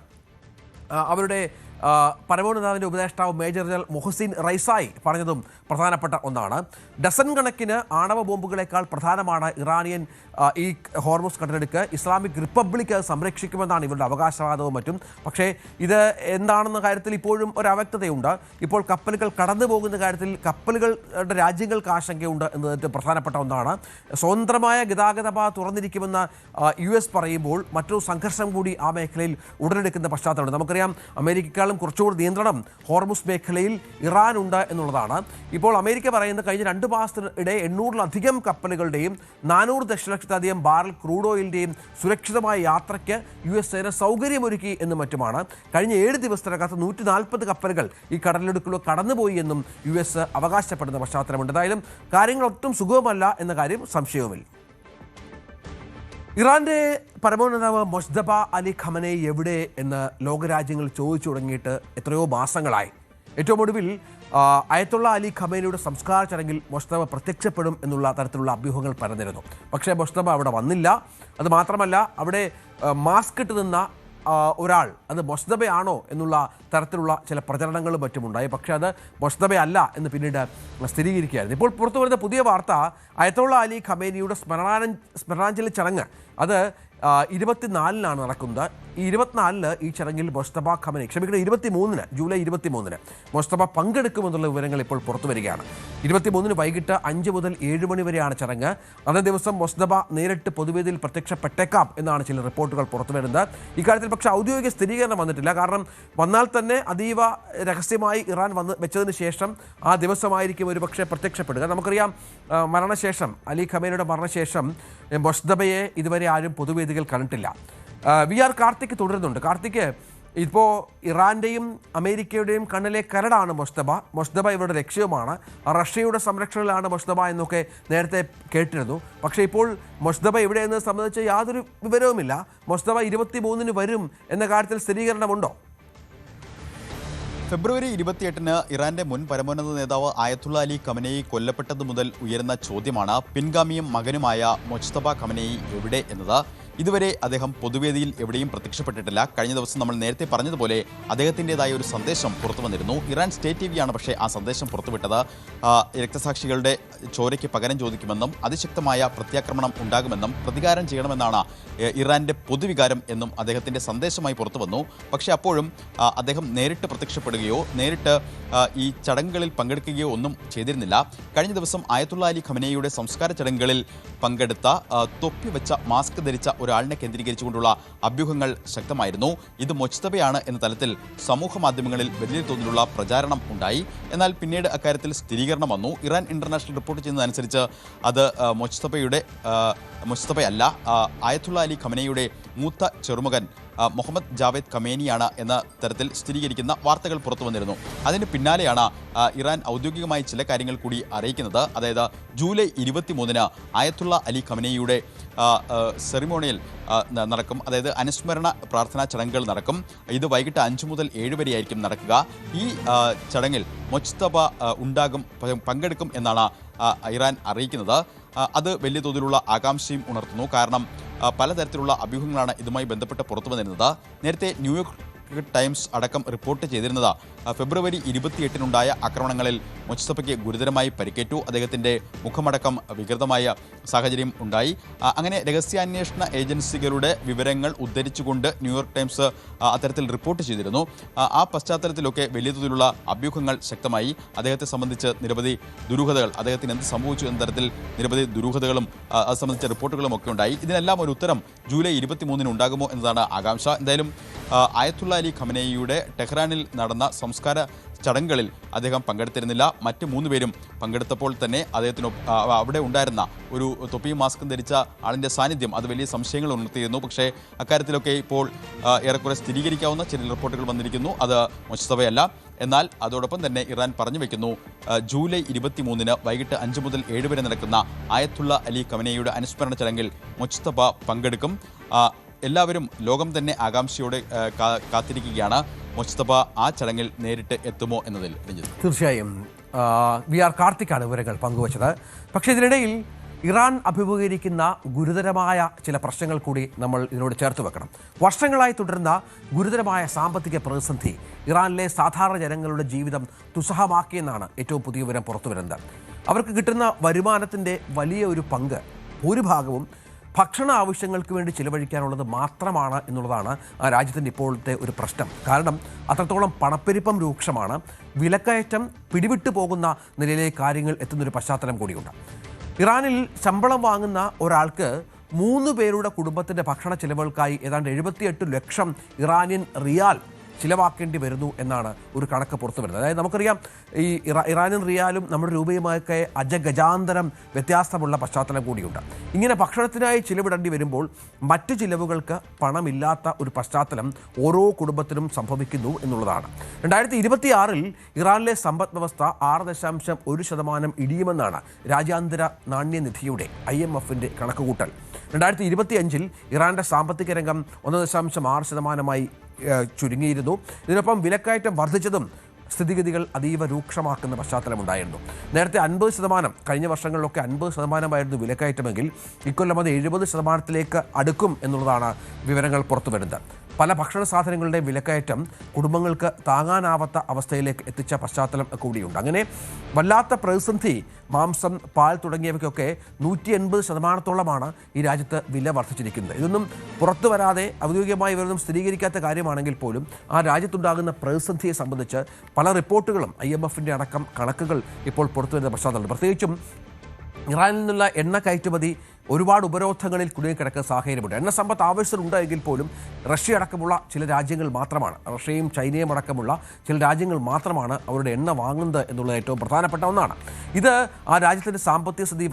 അവരുടെ പരമോന്നതാവിൻ്റെ ഉപദേഷ്ടാവ് മേജർ ജനറൽ മൊഹസിൻ റൈസായി പറഞ്ഞതും പ്രധാനപ്പെട്ട ഒന്നാണ്. ഡസൻ കണക്കിന് ആണവ ബോംബുകളെക്കാൾ പ്രധാനമാണ് ഇറാനിയൻ ഈ ഹോർമുസ് കടലിടുക്ക്. ഇസ്ലാമിക് റിപ്പബ്ലിക് സംരക്ഷിക്കുമെന്നാണ് ഇവരുടെ അവകാശവാദവും മറ്റും. പക്ഷേ ഇത് എന്താണെന്ന കാര്യത്തിൽ ഇപ്പോഴും ഒരു അവ്യക്തതയുണ്ട്. ഇപ്പോൾ കപ്പലുകൾ കടന്നു പോകുന്ന കാര്യത്തിൽ കപ്പലുകളുടെ രാജ്യങ്ങൾക്ക് ആശങ്കയുണ്ട് എന്നത് പ്രധാനപ്പെട്ട ഒന്നാണ്. സ്വതന്ത്രമായ ഗതാഗത പാത തുറന്നിരിക്കുമെന്ന് US പറയുമ്പോൾ മറ്റൊരു സംഘർഷം കൂടി ആ മേഖലയിൽ ഉടലെടുക്കുന്ന പശ്ചാത്തലമുണ്ട്. നമുക്കറിയാം, അമേരിക്കക്കാളും കുറച്ചുകൂടി നിയന്ത്രണം ഹോർമുസ് മേഖലയിൽ ഇറാനുണ്ട് എന്നുള്ളതാണ്. ഇപ്പോൾ അമേരിക്ക പറയുന്നത് കഴിഞ്ഞ 2 മാസത്തിനിടെ 800-ലധികം കപ്പലുകളുടെയും 400 ദശലക്ഷത്തിലധികം ബാരൽ ക്രൂഡ് ഓയിലിൻ്റെയും സുരക്ഷിതമായ യാത്രയ്ക്ക് US സേന സൗകര്യമൊരുക്കി എന്നും മറ്റുമാണ്. കഴിഞ്ഞ 7 ദിവസത്തിനകത്ത് 140 കപ്പലുകൾ ഈ കടലിടുക്കിലൂടെ കടന്നുപോയി എന്നും US അവകാശപ്പെടുന്ന പശ്ചാത്തലമുണ്ട്. എന്തായാലും കാര്യങ്ങൾ ഒട്ടും സുഗമമല്ല എന്ന കാര്യം സംശയവുമില്ല. ഇറാന്റെ പരമോന്നതാവ് മൊജ്തബ അലി ഖമനേയി എവിടെ എന്ന് ലോകരാജ്യങ്ങൾ ചോദിച്ചു തുടങ്ങിയിട്ട് എത്രയോ മാസങ്ങളായി. ഏറ്റവും ഒടുവിൽ അയത്തുള്ള അലി ഖമേനിയുടെ സംസ്കാര ചടങ്ങിൽ മൊജ്തബ പ്രത്യക്ഷപ്പെടും എന്നുള്ള തരത്തിലുള്ള അഭ്യൂഹങ്ങൾ പരന്നിരുന്നു. പക്ഷേ മൊജ്തബ അവിടെ വന്നില്ല. അത് മാത്രമല്ല, അവിടെ മാസ്ക് ഇട്ട് നിന്ന ഒരാൾ അത് മൊജ്തബയാണോ എന്നുള്ള തരത്തിലുള്ള ചില പ്രചരണങ്ങളും മറ്റുമുണ്ടായി. പക്ഷേ അത് മൊജ്തബയല്ല എന്ന് പിന്നീട് സ്ഥിരീകരിക്കുകയായിരുന്നു. ഇപ്പോൾ പുറത്തു വരുന്ന പുതിയ വാർത്ത, അയത്തുള്ള അലി ഖമേനിയുടെ സ്മരണാഞ്ജലി ചടങ്ങ് അത് 24-നാണ് നടക്കുന്നത്. ഈ 24-ന് ഈ ചടങ്ങിൽ മൊജ്തബ ഖമേനി, ക്ഷമിക്കണം, 23-ന്, ജൂലൈ 23-ന് മൊജ്തബ പങ്കെടുക്കുമെന്നുള്ള വിവരങ്ങൾ ഇപ്പോൾ പുറത്തു വരികയാണ്. 23-ന് വൈകിട്ട് 5 മുതൽ 7 മണി വരെയാണ് ചടങ്ങ്. അന്നേ ദിവസം മൊജ്തബ നേരിട്ട് പൊതുവേദിയിൽ പ്രത്യക്ഷപ്പെട്ടേക്കാം എന്നാണ് ചില റിപ്പോർട്ടുകൾ പുറത്തു വരുന്നത്. ഇക്കാര്യത്തിൽ പക്ഷേ ഔദ്യോഗിക സ്ഥിരീകരണം വന്നിട്ടില്ല. കാരണം വന്നാൽ തന്നെ അതീവ രഹസ്യമായി ഇറാൻ വെച്ചതിന് ശേഷം ആ ദിവസമായിരിക്കും ഒരു പക്ഷേ പ്രത്യക്ഷപ്പെടുക. നമുക്കറിയാം, മരണശേഷം, അലി ഖമേനിയുടെ മരണശേഷം മൊജ്തബയെ ഇതുവരെ ആരും പൊതുവേദികൾ കണ്ടിട്ടില്ല. VR കാർത്തിക് തുടരുന്നുണ്ട്. കാർത്തിക്, ഇപ്പോൾ ഇറാൻ്റെയും അമേരിക്കയുടെയും കണ്ണിലെ കരടാണ് മൊജ്തബ. മൊജ്തബ ഇവരുടെ ലക്ഷ്യവുമാണ്. റഷ്യയുടെ സംരക്ഷണയിലാണ് മൊജ്തബ എന്നൊക്കെ നേരത്തെ കേട്ടിരുന്നു. പക്ഷേ ഇപ്പോൾ മൊജ്തബ എവിടെയെന്നത് സംബന്ധിച്ച് യാതൊരു വിവരവുമില്ല. മൊജ്തബ 23-ന് വരും എന്ന കാര്യത്തിൽ സ്ഥിരീകരണമുണ്ടോ? ഫെബ്രുവരി 28-ന് ഇറാന്റെ മുൻ പരമോന്നത നേതാവ് ആയത്തുള്ള അലി ഖമനേയി കൊല്ലപ്പെട്ടതു മുതൽ ഉയരുന്ന ചോദ്യമാണ് പിൻഗാമിയും മകനുമായ മൊജ്തബ ഖമനേയി എവിടെ എന്നത്. ഇതുവരെ അദ്ദേഹം പൊതുവേദിയിൽ എവിടെയും പ്രത്യക്ഷപ്പെട്ടിട്ടില്ല. കഴിഞ്ഞ ദിവസം നമ്മൾ നേരത്തെ പറഞ്ഞതുപോലെ അദ്ദേഹത്തിൻ്റെതായ ഒരു സന്ദേശം പുറത്തു വന്നിരുന്നു. ഇറാൻ സ്റ്റേറ്റ് TV ആണ് പക്ഷേ ആ സന്ദേശം പുറത്തുവിട്ടത്. രക്തസാക്ഷികളുടെ ചോരയ്ക്ക് പകരം ചോദിക്കുമെന്നും അതിശക്തമായ പ്രത്യാക്രമണം ഉണ്ടാകുമെന്നും പ്രതികാരം ചെയ്യണമെന്നാണ് ഇറാന്റെ പൊതുവികാരം എന്നും അദ്ദേഹത്തിൻ്റെ സന്ദേശമായി പുറത്തു വന്നു. പക്ഷേ അപ്പോഴും അദ്ദേഹം നേരിട്ട് പ്രത്യക്ഷപ്പെടുകയോ നേരിട്ട് ഈ ചടങ്ങുകളിൽ പങ്കെടുക്കുകയോ ഒന്നും ചെയ്തിരുന്നില്ല. കഴിഞ്ഞ ദിവസം ആയത്തുള്ള അലി ഖമനേയിയുടെ സംസ്കാര ചടങ്ങുകളിൽ പങ്കെടുത്ത തൊപ്പി വെച്ച മാസ്ക് ധരിച്ച ഒരാളിനെ കേന്ദ്രീകരിച്ചുകൊണ്ടുള്ള അഭ്യൂഹങ്ങൾ ശക്തമായിരുന്നു. ഇത് മുജ്തബയാണ് എന്ന തലത്തിൽ സമൂഹ മാധ്യമങ്ങളിൽ വലിയ തോതിലുള്ള പ്രചാരണം ഉണ്ടായി. എന്നാൽ പിന്നീട് അക്കാര്യത്തിൽ സ്ഥിരീകരണം വന്നു. ഇറാൻ ഇന്റർനാഷണൽ റിപ്പോർട്ട് ചെയ്യുന്നതനുസരിച്ച് അത് മുജ്തബയല്ല, ആയത്തുള്ള അലി ഖമനേയിയുടെ മൂത്ത ചെറുമകൻ മുഹമ്മദ് ജാവേദ് ഖമേനിയാണ് എന്ന തരത്തിൽ സ്ഥിരീകരിക്കുന്ന വാർത്തകൾ പുറത്തു വന്നിരുന്നു. അതിന് പിന്നാലെയാണ് ഇറാൻ ഔദ്യോഗികമായി ചില കാര്യങ്ങൾ കൂടി അറിയിക്കുന്നത്. അതായത് ജൂലൈ 23-ന് ആയത്തുള്ള അലി ഖമനേയിയുടെ സെറിമോണിയൽ നടക്കും. അതായത് അനുസ്മരണ പ്രാർത്ഥനാ ചടങ്ങുകൾ നടക്കും. ഇത് വൈകിട്ട് 5 മുതൽ 7 വരെയായിരിക്കും നടക്കുക. ഈ ചടങ്ങിൽ മുജ്തബ പങ്കെടുക്കും എന്നാണ് ഇറാൻ അറിയിക്കുന്നത്. അത് വലിയ തോതിലുള്ള ആകാംക്ഷയും ഉണർത്തുന്നു. കാരണം പലതരത്തിലുള്ള അഭ്യൂഹങ്ങളാണ് ഇതുമായി ബന്ധപ്പെട്ട് പുറത്തു വന്നിരുന്നത്. നേരത്തെ ന്യൂയോർക്ക് ടൈംസ് അടക്കം റിപ്പോർട്ട് ചെയ്തിരുന്നത് ഫെബ്രുവരി 28-നുണ്ടായ ആക്രമണങ്ങളിൽ മുജ്തബയ്ക്ക് ഗുരുതരമായി പരിക്കേറ്റു. അദ്ദേഹത്തിൻ്റെ മുഖമടക്കം വികൃതമായ സാഹചര്യം ഉണ്ടായി. അങ്ങനെ രഹസ്യാന്വേഷണ ഏജൻസികളുടെ വിവരങ്ങൾ ഉദ്ധരിച്ചുകൊണ്ട് ന്യൂയോർക്ക് ടൈംസ് അത്തരത്തിൽ റിപ്പോർട്ട് ചെയ്തിരുന്നു. ആ പശ്ചാത്തലത്തിലൊക്കെ വലിയ തോതിലുള്ള അഭ്യൂഹങ്ങൾ ശക്തമായി. അദ്ദേഹത്തെ സംബന്ധിച്ച് നിരവധി ദുരൂഹതകൾ, അദ്ദേഹത്തിന് എന്ത് സംഭവിച്ചു എന്ന തരത്തിൽ നിരവധി ദുരൂഹതകളും അത് സംബന്ധിച്ച റിപ്പോർട്ടുകളും ഒക്കെ ഉണ്ടായി. ഇതിനെല്ലാം ഒരു ഉത്തരം ജൂലൈ 23-ന് ഉണ്ടാകുമോ എന്നതാണ് ആകാംക്ഷ. എന്തായാലും ആയത്തുള്ള അലി ഖമനേയിയുടെ ടെഹ്റാനിൽ നടന്ന സംസ്കാര ചടങ്ങുകളിൽ അദ്ദേഹം പങ്കെടുത്തിരുന്നില്ല. മറ്റ് 3 പേരും പങ്കെടുത്തപ്പോൾ തന്നെ അദ്ദേഹത്തിന് അവിടെ ഉണ്ടായിരുന്ന ഒരു തൊപ്പിയും മാസ്കും ധരിച്ച ആളിൻ്റെ സാന്നിധ്യം അത് വലിയ സംശയങ്ങൾ ഉണർത്തിയിരുന്നു. പക്ഷേ അക്കാര്യത്തിലൊക്കെ ഇപ്പോൾ ഏറെക്കുറെ സ്ഥിരീകരിക്കാവുന്ന ചില റിപ്പോർട്ടുകൾ വന്നിരിക്കുന്നു. അത് മുജ്തബയല്ല. എന്നാൽ അതോടൊപ്പം തന്നെ ഇറാൻ പറഞ്ഞു വയ്ക്കുന്നു, ജൂലൈ 23-ന് വൈകിട്ട് 5 മുതൽ 7 വരെ നടക്കുന്ന ആയത്തുള്ള അലി ഖമനേയിയുടെ അനുസ്മരണ ചടങ്ങിൽ മുജ്തബ പങ്കെടുക്കും. എല്ലാവരും ലോകം തന്നെ ആകാംക്ഷയോടെ കാത്തിരിക്കുകയാണ് മുജ്തബ ആ ചടങ്ങിൽ നേരിട്ട് എത്തുമോ എന്നതിൽ. തീർച്ചയായും VR കാർത്തിക്കാണ് വിവരങ്ങൾ പങ്കുവച്ചത്. പക്ഷേ ഇതിനിടയിൽ ഇറാൻ അഭിമുഖീകരിക്കുന്ന ഗുരുതരമായ ചില പ്രശ്നങ്ങൾ കൂടി നമ്മൾ ഇതിനോട് ചേർത്ത് വെക്കണം. വർഷങ്ങളായി തുടരുന്ന ഗുരുതരമായ സാമ്പത്തിക പ്രതിസന്ധി ഇറാനിലെ സാധാരണ ജനങ്ങളുടെ ജീവിതം ദുസ്സഹമാക്കിയെന്നാണ് ഏറ്റവും പുതിയ വിവരം പുറത്തു വരുന്നത്. അവർക്ക് കിട്ടുന്ന വരുമാനത്തിൻ്റെ വലിയ ഒരു പങ്ക്, ഭൂരിഭാഗവും ഭക്ഷണ ആവശ്യങ്ങൾക്ക് വേണ്ടി ചിലവഴിക്കാനുള്ളത് മാത്രമാണ് എന്നുള്ളതാണ് ആ രാജ്യത്തിൻ്റെ ഇപ്പോഴത്തെ ഒരു പ്രശ്നം. കാരണം അത്രത്തോളം പണപ്പെരുപ്പം രൂക്ഷമാണ്. വിലക്കയറ്റം പിടിവിട്ടു പോകുന്ന നിലയിലേക്ക് കാര്യങ്ങൾ എത്തുന്നൊരു പശ്ചാത്തലം കൂടിയുണ്ട്. ഇറാനിൽ ശമ്പളം വാങ്ങുന്ന ഒരാൾക്ക് 3 പേരുടെ കുടുംബത്തിൻ്റെ ഭക്ഷണ ചിലവുകൾക്കായി ഏതാണ്ട് 78 ലക്ഷം ഇറാനിയൻ റിയാൽ ചിലവാക്കേണ്ടി വരുന്നു എന്നാണ് ഒരു കണക്ക് പുറത്തു വരുന്നത്. അതായത് നമുക്കറിയാം ഈ ഇറാനിയൻ റിയാലും നമ്മുടെ രൂപയുമൊക്കെ അജഗജാന്തരം വ്യത്യാസമുള്ള പശ്ചാത്തലം കൂടിയുണ്ട്. ഇങ്ങനെ ഭക്ഷണത്തിനായി ചിലവിടേണ്ടി വരുമ്പോൾ മറ്റ് ചിലവുകൾക്ക് പണമില്ലാത്ത ഒരു പശ്ചാത്തലം ഓരോ കുടുംബത്തിനും സംഭവിക്കുന്നു എന്നുള്ളതാണ്. 2026-ൽ ഇറാനിലെ സമ്പദ് വ്യവസ്ഥ 6.1% ഇടിയുമെന്നാണ് രാജ്യാന്തര നാണ്യനിധിയുടെ IMFൻ്റെ കണക്കുകൂട്ടൽ. 2025-ൽ ഇറാന്റെ സാമ്പത്തിക രംഗം 1.6% ചുരുങ്ങിയിരുന്നു. ഇതിനൊപ്പം വിലക്കയറ്റം വർദ്ധിച്ചതും സ്ഥിതിഗതികൾ അതീവ രൂക്ഷമാക്കുന്ന പശ്ചാത്തലമുണ്ടായിരുന്നു. നേരത്തെ 50%, കഴിഞ്ഞ വർഷങ്ങളിലൊക്കെ 50% വിലക്കയറ്റമെങ്കിൽ ഇക്കൊല്ലം അത് 70%-ലേക്ക് അടുക്കും എന്നുള്ളതാണ് വിവരങ്ങൾ പുറത്തു വരുന്നത്. പല ഭക്ഷണ സാധനങ്ങളുടെയും വിലക്കയറ്റം കുടുംബങ്ങൾക്ക് താങ്ങാനാവാത്ത അവസ്ഥയിലേക്ക് എത്തിച്ച പശ്ചാത്തലം കൂടിയുണ്ട്. അങ്ങനെ വല്ലാത്ത പ്രതിസന്ധി മാംസം, പാൽ തുടങ്ങിയവയ്ക്കൊക്കെ 180%-ഓളമാണ് ഈ രാജ്യത്ത് വില വർദ്ധിച്ചിരിക്കുന്നത്. ഇതൊന്നും പുറത്തു വരാതെ ഔദ്യോഗികമായി ഇവരൊന്നും സ്ഥിരീകരിക്കാത്ത കാര്യമാണെങ്കിൽ പോലും ആ രാജ്യത്തുണ്ടാകുന്ന പ്രതിസന്ധിയെ സംബന്ധിച്ച് പല റിപ്പോർട്ടുകളും IMFൻ്റെ അടക്കം കണക്കുകൾ ഇപ്പോൾ പുറത്തു വരുന്ന പശ്ചാത്തലം. പ്രത്യേകിച്ചും ഇറാനിൽ നിന്നുള്ള എണ്ണ കയറ്റുമതി ഒരുപാട് ഉപരോധങ്ങളിൽ കുടുങ്ങിക്കിടക്കുന്ന സാഹചര്യമുണ്ട്. എണ്ണ സമ്പത്ത് ആവശ്യത്തിലുണ്ട് എങ്കിൽ പോലും റഷ്യ അടക്കമുള്ള ചില രാജ്യങ്ങൾ മാത്രമാണ്, റഷ്യയും ചൈനയും അടക്കമുള്ള ചില രാജ്യങ്ങൾ മാത്രമാണ് അവരുടെ എണ്ണ വാങ്ങുന്നത് എന്നുള്ളത് ഏറ്റവും പ്രധാനപ്പെട്ട ഒന്നാണ്. ഇത് ആ രാജ്യത്തിൻ്റെ സാമ്പത്തിക സ്ഥിതി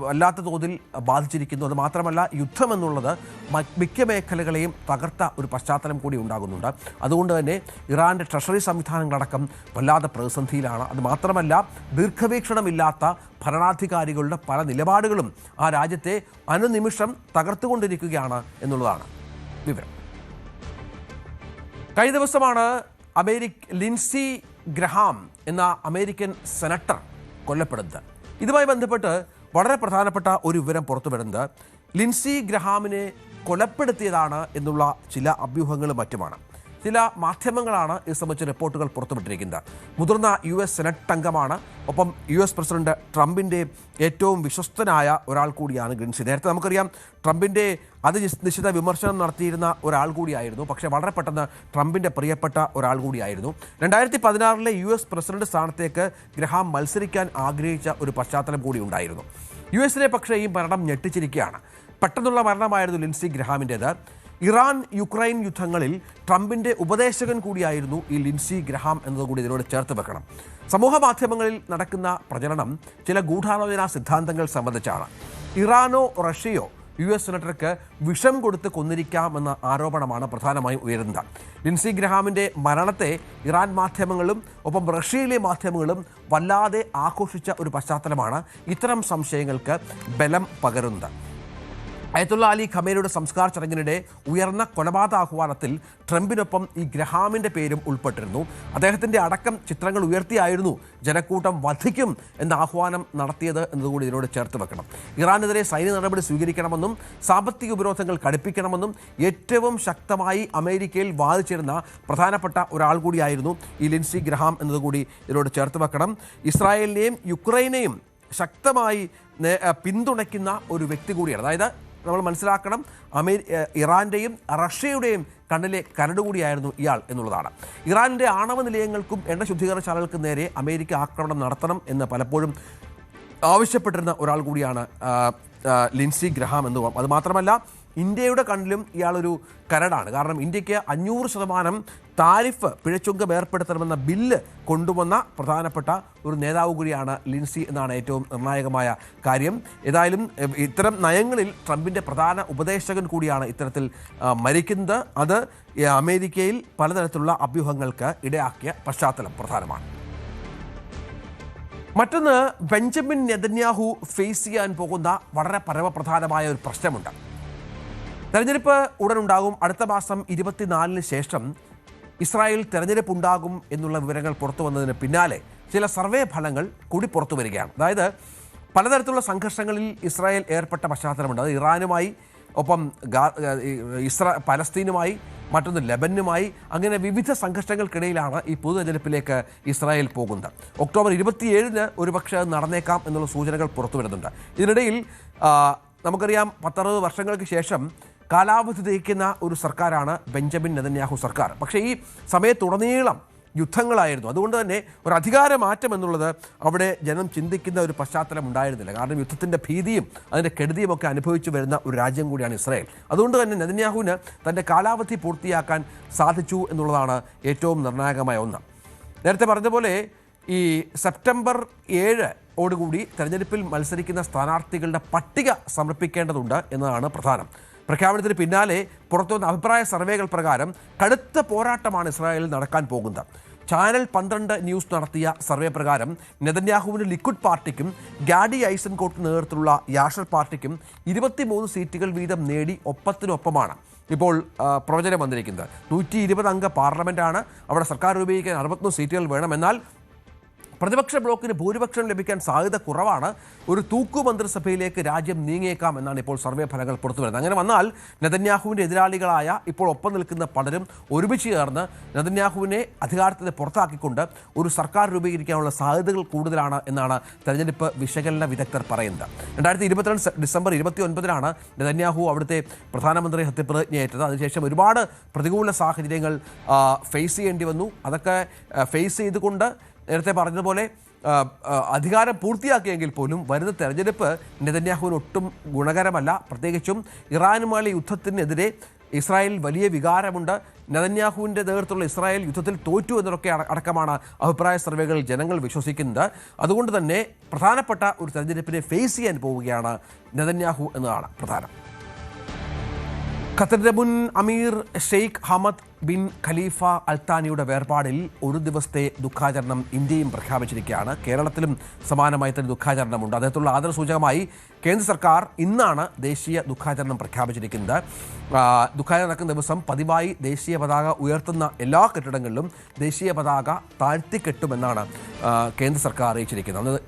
വല്ലാത്ത തോതിൽ ബാധിച്ചിരിക്കുന്നു. അത് മാത്രമല്ല, യുദ്ധം എന്നുള്ളത് മിക്ക മേഖലകളെയും തകർത്ത ഒരു പശ്ചാത്തലം കൂടി ഉണ്ടാകുന്നുണ്ട്. അതുകൊണ്ട് തന്നെ ഇറാൻ്റെ ട്രഷറി സംവിധാനങ്ങളടക്കം വല്ലാതെ പ്രതിസന്ധിയിലാണ്. അത് മാത്രമല്ല, ദീർഘവീക്ഷണമില്ലാത്ത ഭരണാധികാരികളുടെ പല നിലപാടുകളും ആ രാജ്യത്തെ അനുനിമിഷം തകർത്തുകൊണ്ടിരിക്കുകയാണ് എന്നുള്ളതാണ് വിവരം. കഴിഞ്ഞ ദിവസമാണ് ലിൻസി ഗ്രഹാം എന്ന അമേരിക്കൻ സെനറ്റർ കൊല്ലപ്പെടുന്നത്. ഇതുമായി ബന്ധപ്പെട്ട് വളരെ പ്രധാനപ്പെട്ട ഒരു വിവരം പുറത്തു വരുന്നത്, ലിൻസി ഗ്രഹാമിനെ കൊലപ്പെടുത്തിയതാണ് എന്നുള്ള ചില അഭ്യൂഹങ്ങളും മറ്റുമാണ്. ചില മാധ്യമങ്ങളാണ് ഇത് സംബന്ധിച്ച റിപ്പോർട്ടുകൾ പുറത്തുവിട്ടിരിക്കുന്നത്. മുതിർന്ന US സെനറ്റ് അംഗമാണ്, ഒപ്പം US പ്രസിഡന്റ് ട്രംപിൻ്റെ ഏറ്റവും വിശ്വസ്തനായ ഒരാൾ കൂടിയാണ് ലിൻസി. നേരത്തെ നമുക്കറിയാം ട്രംപിൻ്റെ അതിനിശ്ചിത വിമർശനം നടത്തിയിരുന്ന ഒരാൾ കൂടിയായിരുന്നു, പക്ഷേ വളരെ പെട്ടെന്ന് ട്രംപിൻ്റെ പ്രിയപ്പെട്ട ഒരാൾ കൂടിയായിരുന്നു. 2016 US പ്രസിഡന്റ് സ്ഥാനത്തേക്ക് ഗ്രഹാം മത്സരിക്കാൻ ആഗ്രഹിച്ച ഒരു പശ്ചാത്തലം കൂടി ഉണ്ടായിരുന്നു. US പക്ഷേ ഈ മരണം ഞെട്ടിച്ചിരിക്കുകയാണ്. പെട്ടെന്നുള്ള മരണമായിരുന്നു ലിൻസി ഗ്രഹാമിൻ്റേത്. ഇറാൻ യുക്രൈൻ യുദ്ധങ്ങളിൽ ട്രംപിൻ്റെ ഉപദേശകൻ കൂടിയായിരുന്നു ഈ ലിൻസി ഗ്രഹാം എന്നതുകൂടി ഇതിനോട് ചേർത്ത് വെക്കണം. സമൂഹ മാധ്യമങ്ങളിൽ നടക്കുന്ന പ്രചരണം ചില ഗൂഢാലോചനാ സിദ്ധാന്തങ്ങൾ സംബന്ധിച്ചാണ്. ഇറാനോ റഷ്യയോ US സെനറ്റർക്ക് വിഷം കൊടുത്ത് കൊന്നിരിക്കാമെന്ന ആരോപണമാണ് പ്രധാനമായും ഉയരുന്നത്. ലിൻസി ഗ്രഹാമിൻ്റെ മരണത്തെ ഇറാൻ മാധ്യമങ്ങളും ഒപ്പം റഷ്യയിലെ മാധ്യമങ്ങളും വല്ലാതെ ആഘോഷിച്ച ഒരു പശ്ചാത്തലമാണ് ഇത്തരം സംശയങ്ങൾക്ക് ബലം പകരുന്നത്. അയത്തുള്ള അലി ഖമേനിയുടെ സംസ്കാര ചടങ്ങിനിടെ ഉയർന്ന കൊലപാതക ആഹ്വാനത്തിൽ ട്രംപിനൊപ്പം ഈ ഗ്രഹാമിൻ്റെ പേരും ഉൾപ്പെട്ടിരുന്നു. അദ്ദേഹത്തിൻ്റെ അടക്കം ചിത്രങ്ങൾ ഉയർത്തിയായിരുന്നു ജനക്കൂട്ടം വധിക്കും എന്ന ആഹ്വാനം നടത്തിയത് എന്നതുകൂടി ഇതിനോട് ചേർത്ത് വെക്കണം. ഇറാനെതിരെ സൈനിക നടപടി സ്വീകരിക്കണമെന്നും സാമ്പത്തിക ഉപരോധങ്ങൾ കടുപ്പിക്കണമെന്നും ഏറ്റവും ശക്തമായി അമേരിക്കയിൽ വാദിച്ചിരുന്ന പ്രധാനപ്പെട്ട ഒരാൾ കൂടിയായിരുന്നു ഈ ലിൻസി ഗ്രഹാം എന്നതുകൂടി ഇതിനോട് ചേർത്ത് വെക്കണം. ഇസ്രായേലിനെയും യുക്രൈനെയും ശക്തമായി പിന്തുണയ്ക്കുന്ന ഒരു വ്യക്തി കൂടിയാണ്. അതായത് നമ്മൾ മനസ്സിലാക്കണം, ഇറാൻ്റെയും റഷ്യയുടെയും കണ്ണിലെ കരടുകൂടിയായിരുന്നു ഇയാൾ എന്നുള്ളതാണ്. ഇറാനിൻ്റെ ആണവ നിലയങ്ങൾക്കും എണ്ണ ശുദ്ധീകരണശാലകൾക്കും നേരെ അമേരിക്ക ആക്രമണം നടത്തണം എന്ന് പലപ്പോഴും ആവശ്യപ്പെട്ടിരുന്ന ഒരാൾ കൂടിയാണ് ലിൻസി ഗ്രഹാം എന്ന്. അതുമാത്രമല്ല, ഇന്ത്യയുടെ കണ്ണിലും ഇയാളൊരു കരടാണ്. കാരണം ഇന്ത്യക്ക് 500% താരിഫ് പിഴച്ചുങ്കം ഏർപ്പെടുത്തണമെന്ന ബില്ല് കൊണ്ടുവന്ന പ്രധാനപ്പെട്ട ഒരു നേതാവ് കൂടിയാണ് ലിൻസി എന്നാണ് ഏറ്റവും നിർണായകമായ കാര്യം. ഏതായാലും ഇത്തരം നയങ്ങളിൽ ട്രംപിൻ്റെ പ്രധാന ഉപദേശകൻ കൂടിയാണ് ഇത്തരത്തിൽ മരിക്കുന്നത്. അത് അമേരിക്കയിൽ പലതരത്തിലുള്ള അഭ്യൂഹങ്ങൾക്ക് ഇടയാക്കിയ പശ്ചാത്തലം പ്രധാനമാണ്. മറ്റൊന്ന്, ബെഞ്ചമിൻ നെതന്യാഹു ഫേസ് ചെയ്യാൻ പോകുന്ന വളരെ പരമപ്രധാനമായ ഒരു പ്രശ്നമുണ്ട്. തെരഞ്ഞെടുപ്പ് ഉടനുണ്ടാകും. അടുത്ത മാസം 24 ശേഷം ഇസ്രായേൽ തെരഞ്ഞെടുപ്പ് ഉണ്ടാകും എന്നുള്ള വിവരങ്ങൾ പുറത്തു വന്നതിന് പിന്നാലെ ചില സർവേ ഫലങ്ങൾ കൂടി പുറത്തു വരികയാണ്. അതായത് പലതരത്തിലുള്ള സംഘർഷങ്ങളിൽ ഇസ്രായേൽ ഏർപ്പെട്ട പശ്ചാത്തലമുണ്ട്. അത് ഇറാനുമായി, ഒപ്പം പലസ്തീനുമായി, മറ്റൊന്ന് ലെബനുമായി, അങ്ങനെ വിവിധ സംഘർഷങ്ങൾക്കിടയിലാണ് ഈ പൊതു തെരഞ്ഞെടുപ്പിലേക്ക് ഇസ്രായേൽ പോകുന്നത്. ഒക്ടോബർ 27 ഒരുപക്ഷെ അത് നടന്നേക്കാം എന്നുള്ള സൂചനകൾ പുറത്തു വരുന്നുണ്ട്. ഇതിനിടയിൽ നമുക്കറിയാം 10-60 വർഷങ്ങൾക്ക് ശേഷം കാലാവധി തികയ്ക്കുന്ന ഒരു സർക്കാരാണ് ബെഞ്ചമിൻ നെതന്യാഹു സർക്കാർ. പക്ഷേ ഈ സമയത്തുടനീളം യുദ്ധങ്ങളായിരുന്നു. അതുകൊണ്ട് തന്നെ ഒരു അധികാര മാറ്റം എന്നുള്ളത് അവിടെ ജനം ചിന്തിക്കുന്ന ഒരു പശ്ചാത്തലം ഉണ്ടായിരുന്നില്ല. കാരണം യുദ്ധത്തിൻ്റെ ഭീതിയും അതിൻ്റെ കെടുതിയുമൊക്കെ അനുഭവിച്ചു വരുന്ന ഒരു രാജ്യം കൂടിയാണ് ഇസ്രായേൽ. അതുകൊണ്ട് തന്നെ നെതന്യാഹുവിന് തൻ്റെ കാലാവധി പൂർത്തിയാക്കാൻ സാധിച്ചു എന്നുള്ളതാണ് ഏറ്റവും നിർണായകമായ ഒന്ന്. നേരത്തെ പറഞ്ഞതുപോലെ ഈ സെപ്റ്റംബർ 7 തെരഞ്ഞെടുപ്പിൽ മത്സരിക്കുന്ന സ്ഥാനാർത്ഥികളുടെ പട്ടിക സമർപ്പിക്കേണ്ടതുണ്ട് എന്നതാണ് പ്രധാനം. പ്രഖ്യാപനത്തിന് പിന്നാലെ പുറത്തുവന്ന അഭിപ്രായ സർവേകൾ പ്രകാരം കടുത്ത പോരാട്ടമാണ് ഇസ്രായേലിൽ നടക്കാൻ പോകുന്നത്. ചാനൽ 12 ന്യൂസ് നടത്തിയ സർവേ പ്രകാരം നെതന്യാഹുവിൻ്റെ ലിക്വിഡ് പാർട്ടിക്കും ഗാഡി ഐസൻകോട്ടിന് നേതൃത്വത്തിലുള്ള യാഷർ പാർട്ടിക്കും 23 സീറ്റുകൾ വീതം നേടി ഒപ്പത്തിനൊപ്പമാണ് ഇപ്പോൾ പ്രവചനം വന്നിരിക്കുന്നത്. 120 അംഗ പാർലമെൻറ്റാണ്. അവിടെ സർക്കാർ രൂപീകരിക്കാൻ 63 സീറ്റുകൾ വേണം. എന്നാൽ പ്രതിപക്ഷ ബ്ലോക്കിന് ഭൂരിപക്ഷം ലഭിക്കാൻ സാധ്യത കുറവാണ്. ഒരു തൂക്കു മന്ത്രിസഭയിലേക്ക് രാജ്യം നീങ്ങിയേക്കാം എന്നാണ് ഇപ്പോൾ സർവേ ഫലങ്ങൾ പുറത്തു വരുന്നത്. അങ്ങനെ വന്നാൽ നെതന്യാഹുവിൻ്റെ എതിരാളികളായ ഇപ്പോൾ ഒപ്പം നിൽക്കുന്ന പലരും ഒരുമിച്ച് ചേർന്ന് നെതന്യാഹുവിനെ അധികാരത്തിൽ പുറത്താക്കിക്കൊണ്ട് ഒരു സർക്കാർ രൂപീകരിക്കാനുള്ള സാധ്യതകൾ കൂടുതലാണ് എന്നാണ് തെരഞ്ഞെടുപ്പ് വിശകലന വിദഗ്ധർ പറയുന്നത്. 2022 ഡിസംബർ 29 നെതന്യാഹു അവിടുത്തെ പ്രധാനമന്ത്രി സത്യപ്രതിജ്ഞയേറ്റത്. അതിനുശേഷം ഒരുപാട് പ്രതികൂല സാഹചര്യങ്ങൾ ഫേസ് ചെയ്യേണ്ടി വന്നു. അതൊക്കെ ഫേസ് ചെയ്തുകൊണ്ട് നേരത്തെ പറഞ്ഞതുപോലെ അധികാരം പൂർത്തിയാക്കിയെങ്കിൽ പോലും വരുന്ന തെരഞ്ഞെടുപ്പ് നെതന്യാഹുവിന് ഒട്ടും ഗുണകരമല്ല. പ്രത്യേകിച്ചും ഇറാനുമായുള്ള യുദ്ധത്തിനെതിരെ ഇസ്രായേൽ വലിയ വികാരമുണ്ട്. നെതന്യാഹുവിൻ്റെ നേതൃത്വത്തിലുള്ള ഇസ്രായേൽ യുദ്ധത്തിൽ തോറ്റു എന്നതൊക്കെ അടക്കമാണ് അഭിപ്രായ സർവേകളിൽ ജനങ്ങൾ വിശ്വസിക്കുന്നത്. അതുകൊണ്ട് തന്നെ പ്രധാനപ്പെട്ട ഒരു തെരഞ്ഞെടുപ്പിനെ ഫേസ് ചെയ്യാൻ പോവുകയാണ് നെതന്യാഹു എന്നതാണ് പ്രധാനം. ഖത്തറിന്റെ മുൻ അമീർ ഷെയ്ഖ് ഹമദ് ബിൻ ഖലീഫ അൽത്താനിയുടെ വേർപാടിൽ ഒരു ദിവസത്തെ ദുഃഖാചരണം ഇന്ത്യയും പ്രഖ്യാപിച്ചിരിക്കുകയാണ്. കേരളത്തിലും സമാനമായി തന്നെ ദുഃഖാചരണമുണ്ട്. അദ്ദേഹത്തുള്ള ആദരസൂചകമായി കേന്ദ്ര സർക്കാർ ഇന്നാണ് ദേശീയ ദുഃഖാചരണം പ്രഖ്യാപിച്ചിരിക്കുന്നത്. ദുഃഖാചരണം നടക്കുന്ന ദിവസം പതിവായി ദേശീയ പതാക ഉയർത്തുന്ന എല്ലാ കെട്ടിടങ്ങളിലും ദേശീയ പതാക താഴ്ത്തിക്കെട്ടുമെന്നാണ് കേന്ദ്ര സർക്കാർ അറിയിച്ചിരിക്കുന്നത്.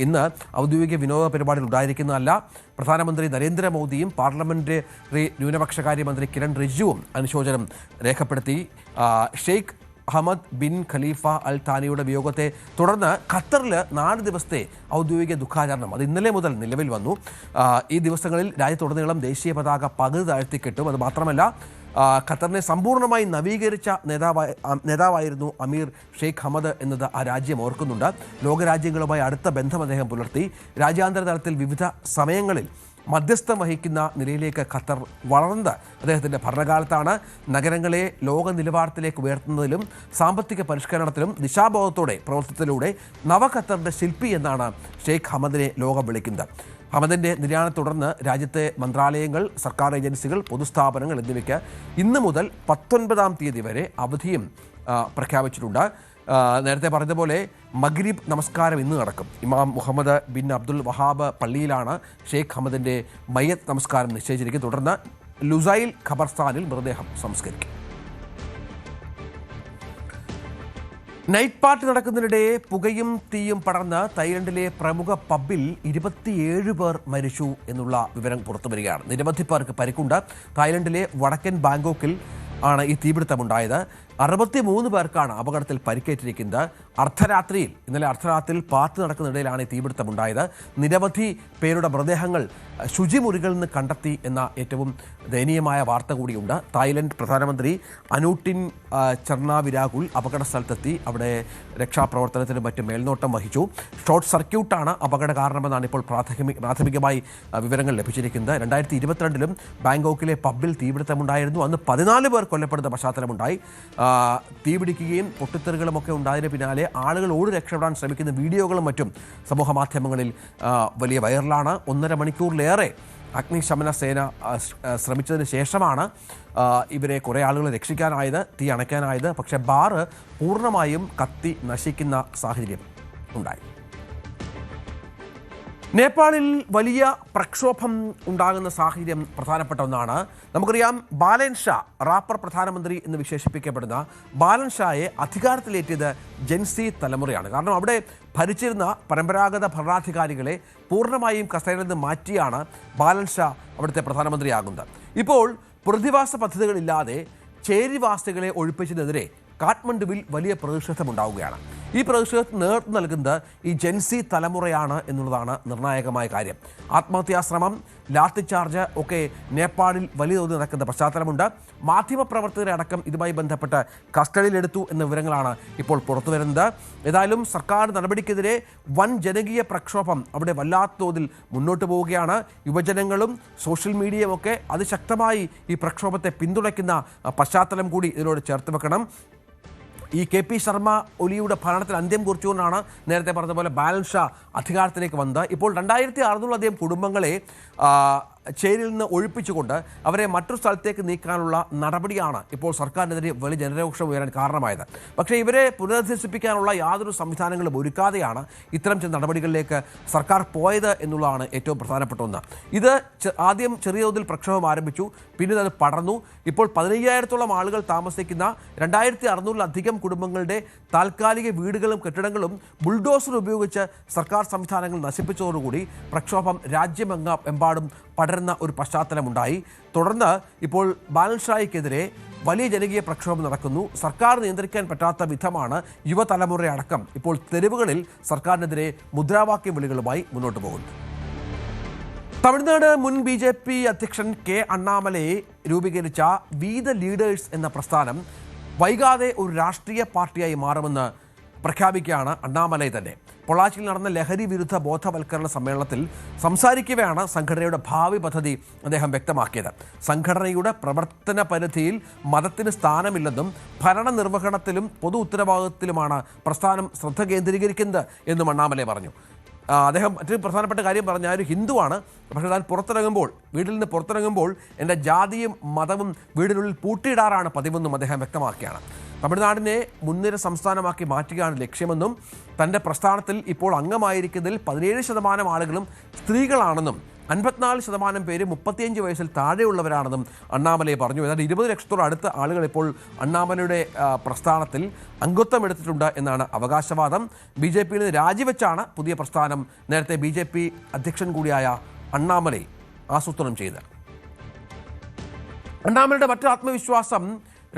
ഇന്ന് ഔദ്യോഗിക വിനോദ പരിപാടികൾ ഉണ്ടായിരിക്കുന്നതല്ല. പ്രധാനമന്ത്രി നരേന്ദ്രമോദിയും പാർലമെന്ററി ന്യൂനപക്ഷകാര്യ മന്ത്രി കിരൺ റിജിജുവും അനുശോചനം രേഖപ്പെടുത്തി. ഷെയ്ഖ് അഹമ്മദ് ബിൻ ഖലീഫ അൽ താനിയുടെ വിയോഗത്തെ തുടർന്ന് ഖത്തറിൽ 4 ദിവസത്തെ ഔദ്യോഗിക ദുഃഖാചരണം അത് ഇന്നലെ മുതൽ നിലവിൽ വന്നു. ഈ ദിവസങ്ങളിൽ രാജ്യത്തുടനീളം ദേശീയ പതാക പകുതി താഴ്ത്തിക്കെട്ടും. അത് മാത്രമല്ല, ഖത്തറിനെ സമ്പൂർണ്ണമായി നവീകരിച്ച നേതാവായിരുന്നു അമീർ ഷെയ്ഖ് ഹമദ് എന്നത് ആ രാജ്യം ഓർക്കുന്നുണ്ട്. ലോകരാജ്യങ്ങളുമായി അടുത്ത ബന്ധം അദ്ദേഹം പുലർത്തി. രാജ്യാന്തര തലത്തിൽ വിവിധ സമയങ്ങളിൽ മധ്യസ്ഥം വഹിക്കുന്ന നിലയിലേക്ക് ഖത്തർ വളർന്നത് അദ്ദേഹത്തിൻ്റെ ഭരണകാലത്താണ്. നഗരങ്ങളെ ലോക നിലവാരത്തിലേക്ക് ഉയർത്തുന്നതിലും സാമ്പത്തിക പരിഷ്കരണത്തിലും ദിശാബോധത്തോടെ പ്രവർത്തനത്തിലൂടെ നവ ഖത്തറിൻ്റെ ശില്പി എന്നാണ് ഷെയ്ഖ് ഹമദിനെ ലോകം വിളിക്കുന്നത്. ഹമദിൻ്റെ നിര്യാണത്തെ തുടർന്ന് രാജ്യത്തെ മന്ത്രാലയങ്ങൾ, സർക്കാർ ഏജൻസികൾ, പൊതുസ്ഥാപനങ്ങൾ എന്നിവയ്ക്ക് ഇന്ന് മുതൽ 19-ാം തീയതി വരെ അവധിയും പ്രഖ്യാപിച്ചിട്ടുണ്ട്. നേരത്തെ പറഞ്ഞതുപോലെ മഗ്രിബ് നമസ്കാരം ഇന്ന് നടക്കും. ഇമാം മുഹമ്മദ് ബിൻ അബ്ദുൽ വഹാബ് പള്ളിയിലാണ് ഷെയ്ഖ് ഹമദിൻ്റെ മയ്യത്ത് നമസ്കാരം നിശ്ചയിച്ചിരിക്കുന്നത്. തുടർന്ന് ലുസൈൽ ഖബർസ്ഥാനിൽ മൃതദേഹം സംസ്കരിക്കും. നൈറ്റ് പാർട്ടി നടക്കുന്നതിനിടെ പുകയും തീയും പടർന്ന് തായ്ലൻഡിലെ പ്രമുഖ പബ്ബിൽ 27 പേർ മരിച്ചു എന്നുള്ള വിവരം പുറത്തുവരികയാണ്. നിരവധി പേർക്ക് പരിക്കുണ്ട്. തായ്ലൻഡിലെ വടക്കൻ ബാങ്കോക്കിൽ ആണ് ഈ തീപിടുത്തമുണ്ടായത്. 63 പേർക്കാണ് അപകടത്തിൽ പരിക്കേറ്റിരിക്കുന്നത്. ഇന്നലെ അർദ്ധരാത്രിയിൽ പാർട്ടി നടക്കുന്നതിനിടയിലാണ് ഈ തീപിടുത്തമുണ്ടായത്. നിരവധി പേരുടെ മൃതദേഹങ്ങൾ ശുചിമുറികളിൽ നിന്ന് കണ്ടെത്തി എന്ന ഏറ്റവും ദയനീയമായ വാർത്ത കൂടിയുണ്ട്. തായ്ലൻഡ് പ്രധാനമന്ത്രി അനൂട്ടിൻ ചർണാവിരാഗുൽ അപകട സ്ഥലത്തെത്തി അവിടെ രക്ഷാപ്രവർത്തനത്തിനും മറ്റും മേൽനോട്ടം വഹിച്ചു. ഷോർട്ട് സർക്യൂട്ടാണ് അപകട കാരണമെന്നാണ് ഇപ്പോൾ പ്രാഥമികമായി വിവരങ്ങൾ ലഭിച്ചിരിക്കുന്നത്. 2022-ലും ബാങ്കോക്കിലെ പബ്ബിൽ തീപിടുത്തമുണ്ടായിരുന്നു. അന്ന് 14 പേർ കൊല്ലപ്പെടുന്ന പശ്ചാത്തലമുണ്ടായി. തീപിടിക്കുകയും പൊട്ടിത്തെറികളുമൊക്കെ ഉണ്ടായതിന് പിന്നാലെ ആളുകൾ ഓടി രക്ഷപ്പെടാൻ ശ്രമിക്കുന്ന വീഡിയോകളും മറ്റും സമൂഹ മാധ്യമങ്ങളിൽ വലിയ വൈറലാണ്. 1.5 മണിക്കൂറിലേറെ അഗ്നിശമന സേന ശ്രമിച്ചതിന് ശേഷമാണ് ഇവരെ കുറേ ആളുകൾ രക്ഷിക്കാനായത്, തീ അണയ്ക്കാനായത്. പക്ഷേ ബാറ് പൂർണ്ണമായും കത്തി നശിക്കുന്ന സാഹചര്യം ഉണ്ടായി. നേപ്പാളിൽ വലിയ പ്രക്ഷോഭം ഉണ്ടാകുന്ന സാഹചര്യം പ്രധാനപ്പെട്ട ഒന്നാണ്. നമുക്കറിയാം, ബാലൻ ഷാ, റാപ്പർ പ്രധാനമന്ത്രി എന്ന് വിശേഷിപ്പിക്കപ്പെടുന്ന ബാലൻ ഷായെ അധികാരത്തിലേറ്റിയത് ജെൻസി തലമുറയാണ്. കാരണം അവിടെ ഭരിച്ചിരുന്ന പരമ്പരാഗത ഭരണാധികാരികളെ പൂർണ്ണമായും കസേരയിൽ നിന്ന് മാറ്റിയാണ് ബാലൻ ഷാ അവിടുത്തെ പ്രധാനമന്ത്രിയാകുന്നത്. ഇപ്പോൾ പ്രതിവാസ പദ്ധതികളില്ലാതെ ചേരിവാസികളെ ഒഴിപ്പിച്ചതിനെതിരെ കാഠ്മണ്ഡുവിൽ വലിയ പ്രതിഷേധമുണ്ടാവുകയാണ്. ഈ പ്രതിഷേധത്തിന് നേതൃത്വം നൽകുന്നത് ഈ ജെൻസി തലമുറയാണ് എന്നുള്ളതാണ് നിർണായകമായ കാര്യം. ആത്മഹത്യാശ്രമം, ലാത്തിചാർജ് ഒക്കെ നേപ്പാളിൽ വലിയ തോതിൽ നടക്കുന്ന പശ്ചാത്തലമുണ്ട്. മാധ്യമപ്രവർത്തകരെ അടക്കം ഇതുമായി ബന്ധപ്പെട്ട് കസ്റ്റഡിയിലെടുത്തു എന്ന വിവരങ്ങളാണ് ഇപ്പോൾ പുറത്തുവരുന്നത്. ഏതായാലും സർക്കാർ നടപടിക്കെതിരെ വൻ ജനകീയ പ്രക്ഷോഭം അവിടെ വല്ലാത്ത തോതിൽ മുന്നോട്ട് പോവുകയാണ്. യുവജനങ്ങളും സോഷ്യൽ മീഡിയയും ഒക്കെ അതിശക്തമായി ഈ പ്രക്ഷോഭത്തെ പിന്തുണയ്ക്കുന്ന പശ്ചാത്തലം കൂടി ഇതിനോട് ചേർത്ത് വെക്കണം. ഈ KP ശർമ്മ ഒലിയുടെ ഭരണത്തിൽ അന്ത്യം കുറിച്ചുകൊണ്ടാണ് നേരത്തെ പറഞ്ഞതുപോലെ ബാലൻ ഷാ അധികാരത്തിലേക്ക് വന്നത്. ഇപ്പോൾ 2600-ലധികം കുടുംബങ്ങളെ ചേരിയിൽ നിന്ന് ഒഴിപ്പിച്ചുകൊണ്ട് അവരെ മറ്റൊരു സ്ഥലത്തേക്ക് നീക്കാനുള്ള നടപടിയാണ് ഇപ്പോൾ സർക്കാരിനെതിരെ വലിയ ജനരോഷം ഉയരാൻ കാരണമായത്. പക്ഷേ ഇവരെ പുനരധിവസിപ്പിക്കാനുള്ള യാതൊരു സംവിധാനങ്ങളും ഒരുക്കാതെയാണ് ഇത്തരം ചില നടപടികളിലേക്ക് സർക്കാർ പോയത് എന്നുള്ളതാണ് ഏറ്റവും പ്രധാനപ്പെട്ട ഒന്ന്. ഇത് ആദ്യം ചെറിയ തോതിൽ പ്രക്ഷോഭം ആരംഭിച്ചു, പിന്നീട് അത് പടർന്നു. ഇപ്പോൾ 15,000-ഓളം ആളുകൾ താമസിക്കുന്ന 2600-ലധികം കുടുംബങ്ങളുടെ താൽക്കാലിക വീടുകളും കെട്ടിടങ്ങളും ബുൾഡോസർ ഉപയോഗിച്ച് സർക്കാർ സംവിധാനങ്ങൾ നശിപ്പിച്ചതോടുകൂടി പ്രക്ഷോഭം രാജ്യമെമ്പാടും പടരുന്ന ഒരു പശ്ചാത്തലമുണ്ടായി. തുടർന്ന് ഇപ്പോൾ ബാലൻ ഷായ്ക്കെതിരെ വലിയ ജനകീയ പ്രക്ഷോഭം നടക്കുന്നു. സർക്കാർ നിയന്ത്രിക്കാൻ പറ്റാത്ത വിധമാണ് യുവതലമുറയടക്കം ഇപ്പോൾ തെരുവുകളിൽ സർക്കാരിനെതിരെ മുദ്രാവാക്യ വിളികളുമായി മുന്നോട്ട് പോകുന്നു. തമിഴ്നാട് മുൻ BJP അധ്യക്ഷൻ K. അണ്ണാമലൈ രൂപീകരിച്ച വി ദ ലീഡേഴ്സ് എന്ന പ്രസ്ഥാനം വൈകാതെ ഒരു രാഷ്ട്രീയ പാർട്ടിയായി മാറുമെന്ന് പ്രഖ്യാപിക്കുകയാണ് അണ്ണാമലൈ തന്നെ. പൊള്ളാച്ചിയിൽ നടന്ന ലഹരി വിരുദ്ധ ബോധവൽക്കരണ സമ്മേളനത്തിൽ സംസാരിക്കവെയാണ് സംഘടനയുടെ ഭാവി പദ്ധതി അദ്ദേഹം വ്യക്തമാക്കിയത്. സംഘടനയുടെ പ്രവർത്തന പരിധിയിൽ മതത്തിന് സ്ഥാനമില്ലെന്നും ഭരണനിർവഹണത്തിലും പൊതു ഉത്തരവാദിത്തത്തിലുമാണ് പ്രസ്ഥാനം ശ്രദ്ധ കേന്ദ്രീകരിക്കുന്നത് എന്നും അണ്ണാമലൈ പറഞ്ഞു. അദ്ദേഹം മറ്റൊരു പ്രധാനപ്പെട്ട കാര്യം പറഞ്ഞ ഒരു ഹിന്ദുവാണ്, പക്ഷേ താൻ വീട്ടിൽ നിന്ന് പുറത്തിറങ്ങുമ്പോൾ എൻ്റെ ജാതിയും മതവും വീടിനുള്ളിൽ പൂട്ടിയിടാറാണ് പതിവെന്നും അദ്ദേഹം വ്യക്തമാക്കിയാണ്. തമിഴ്നാടിനെ മുൻനിര സംസ്ഥാനമാക്കി മാറ്റുകയാണ് ലക്ഷ്യമെന്നും തൻ്റെ പ്രസ്ഥാനത്തിൽ ഇപ്പോൾ അംഗമായിരിക്കുന്നതിൽ 17% ആളുകളും സ്ത്രീകളാണെന്നും 54% പേര് 35 വയസ്സിൽ താഴെയുള്ളവരാണെന്നും അണ്ണാമലൈ പറഞ്ഞു. ഏതാണ്ട് 20 ലക്ഷത്തോളം അടുത്ത ആളുകൾ ഇപ്പോൾ അണ്ണാമലയുടെ പ്രസ്ഥാനത്തിൽ അംഗത്വം എടുത്തിട്ടുണ്ട് എന്നാണ് അവകാശവാദം. BJP യിൽ നിന്ന് രാജിവെച്ചാണ് പുതിയ പ്രസ്ഥാനം നേരത്തെ BJP അധ്യക്ഷൻ കൂടിയായ അണ്ണാമലൈ ആസൂത്രണം ചെയ്തത്. അണ്ണാമലയുടെ മറ്റൊരു ആത്മവിശ്വാസം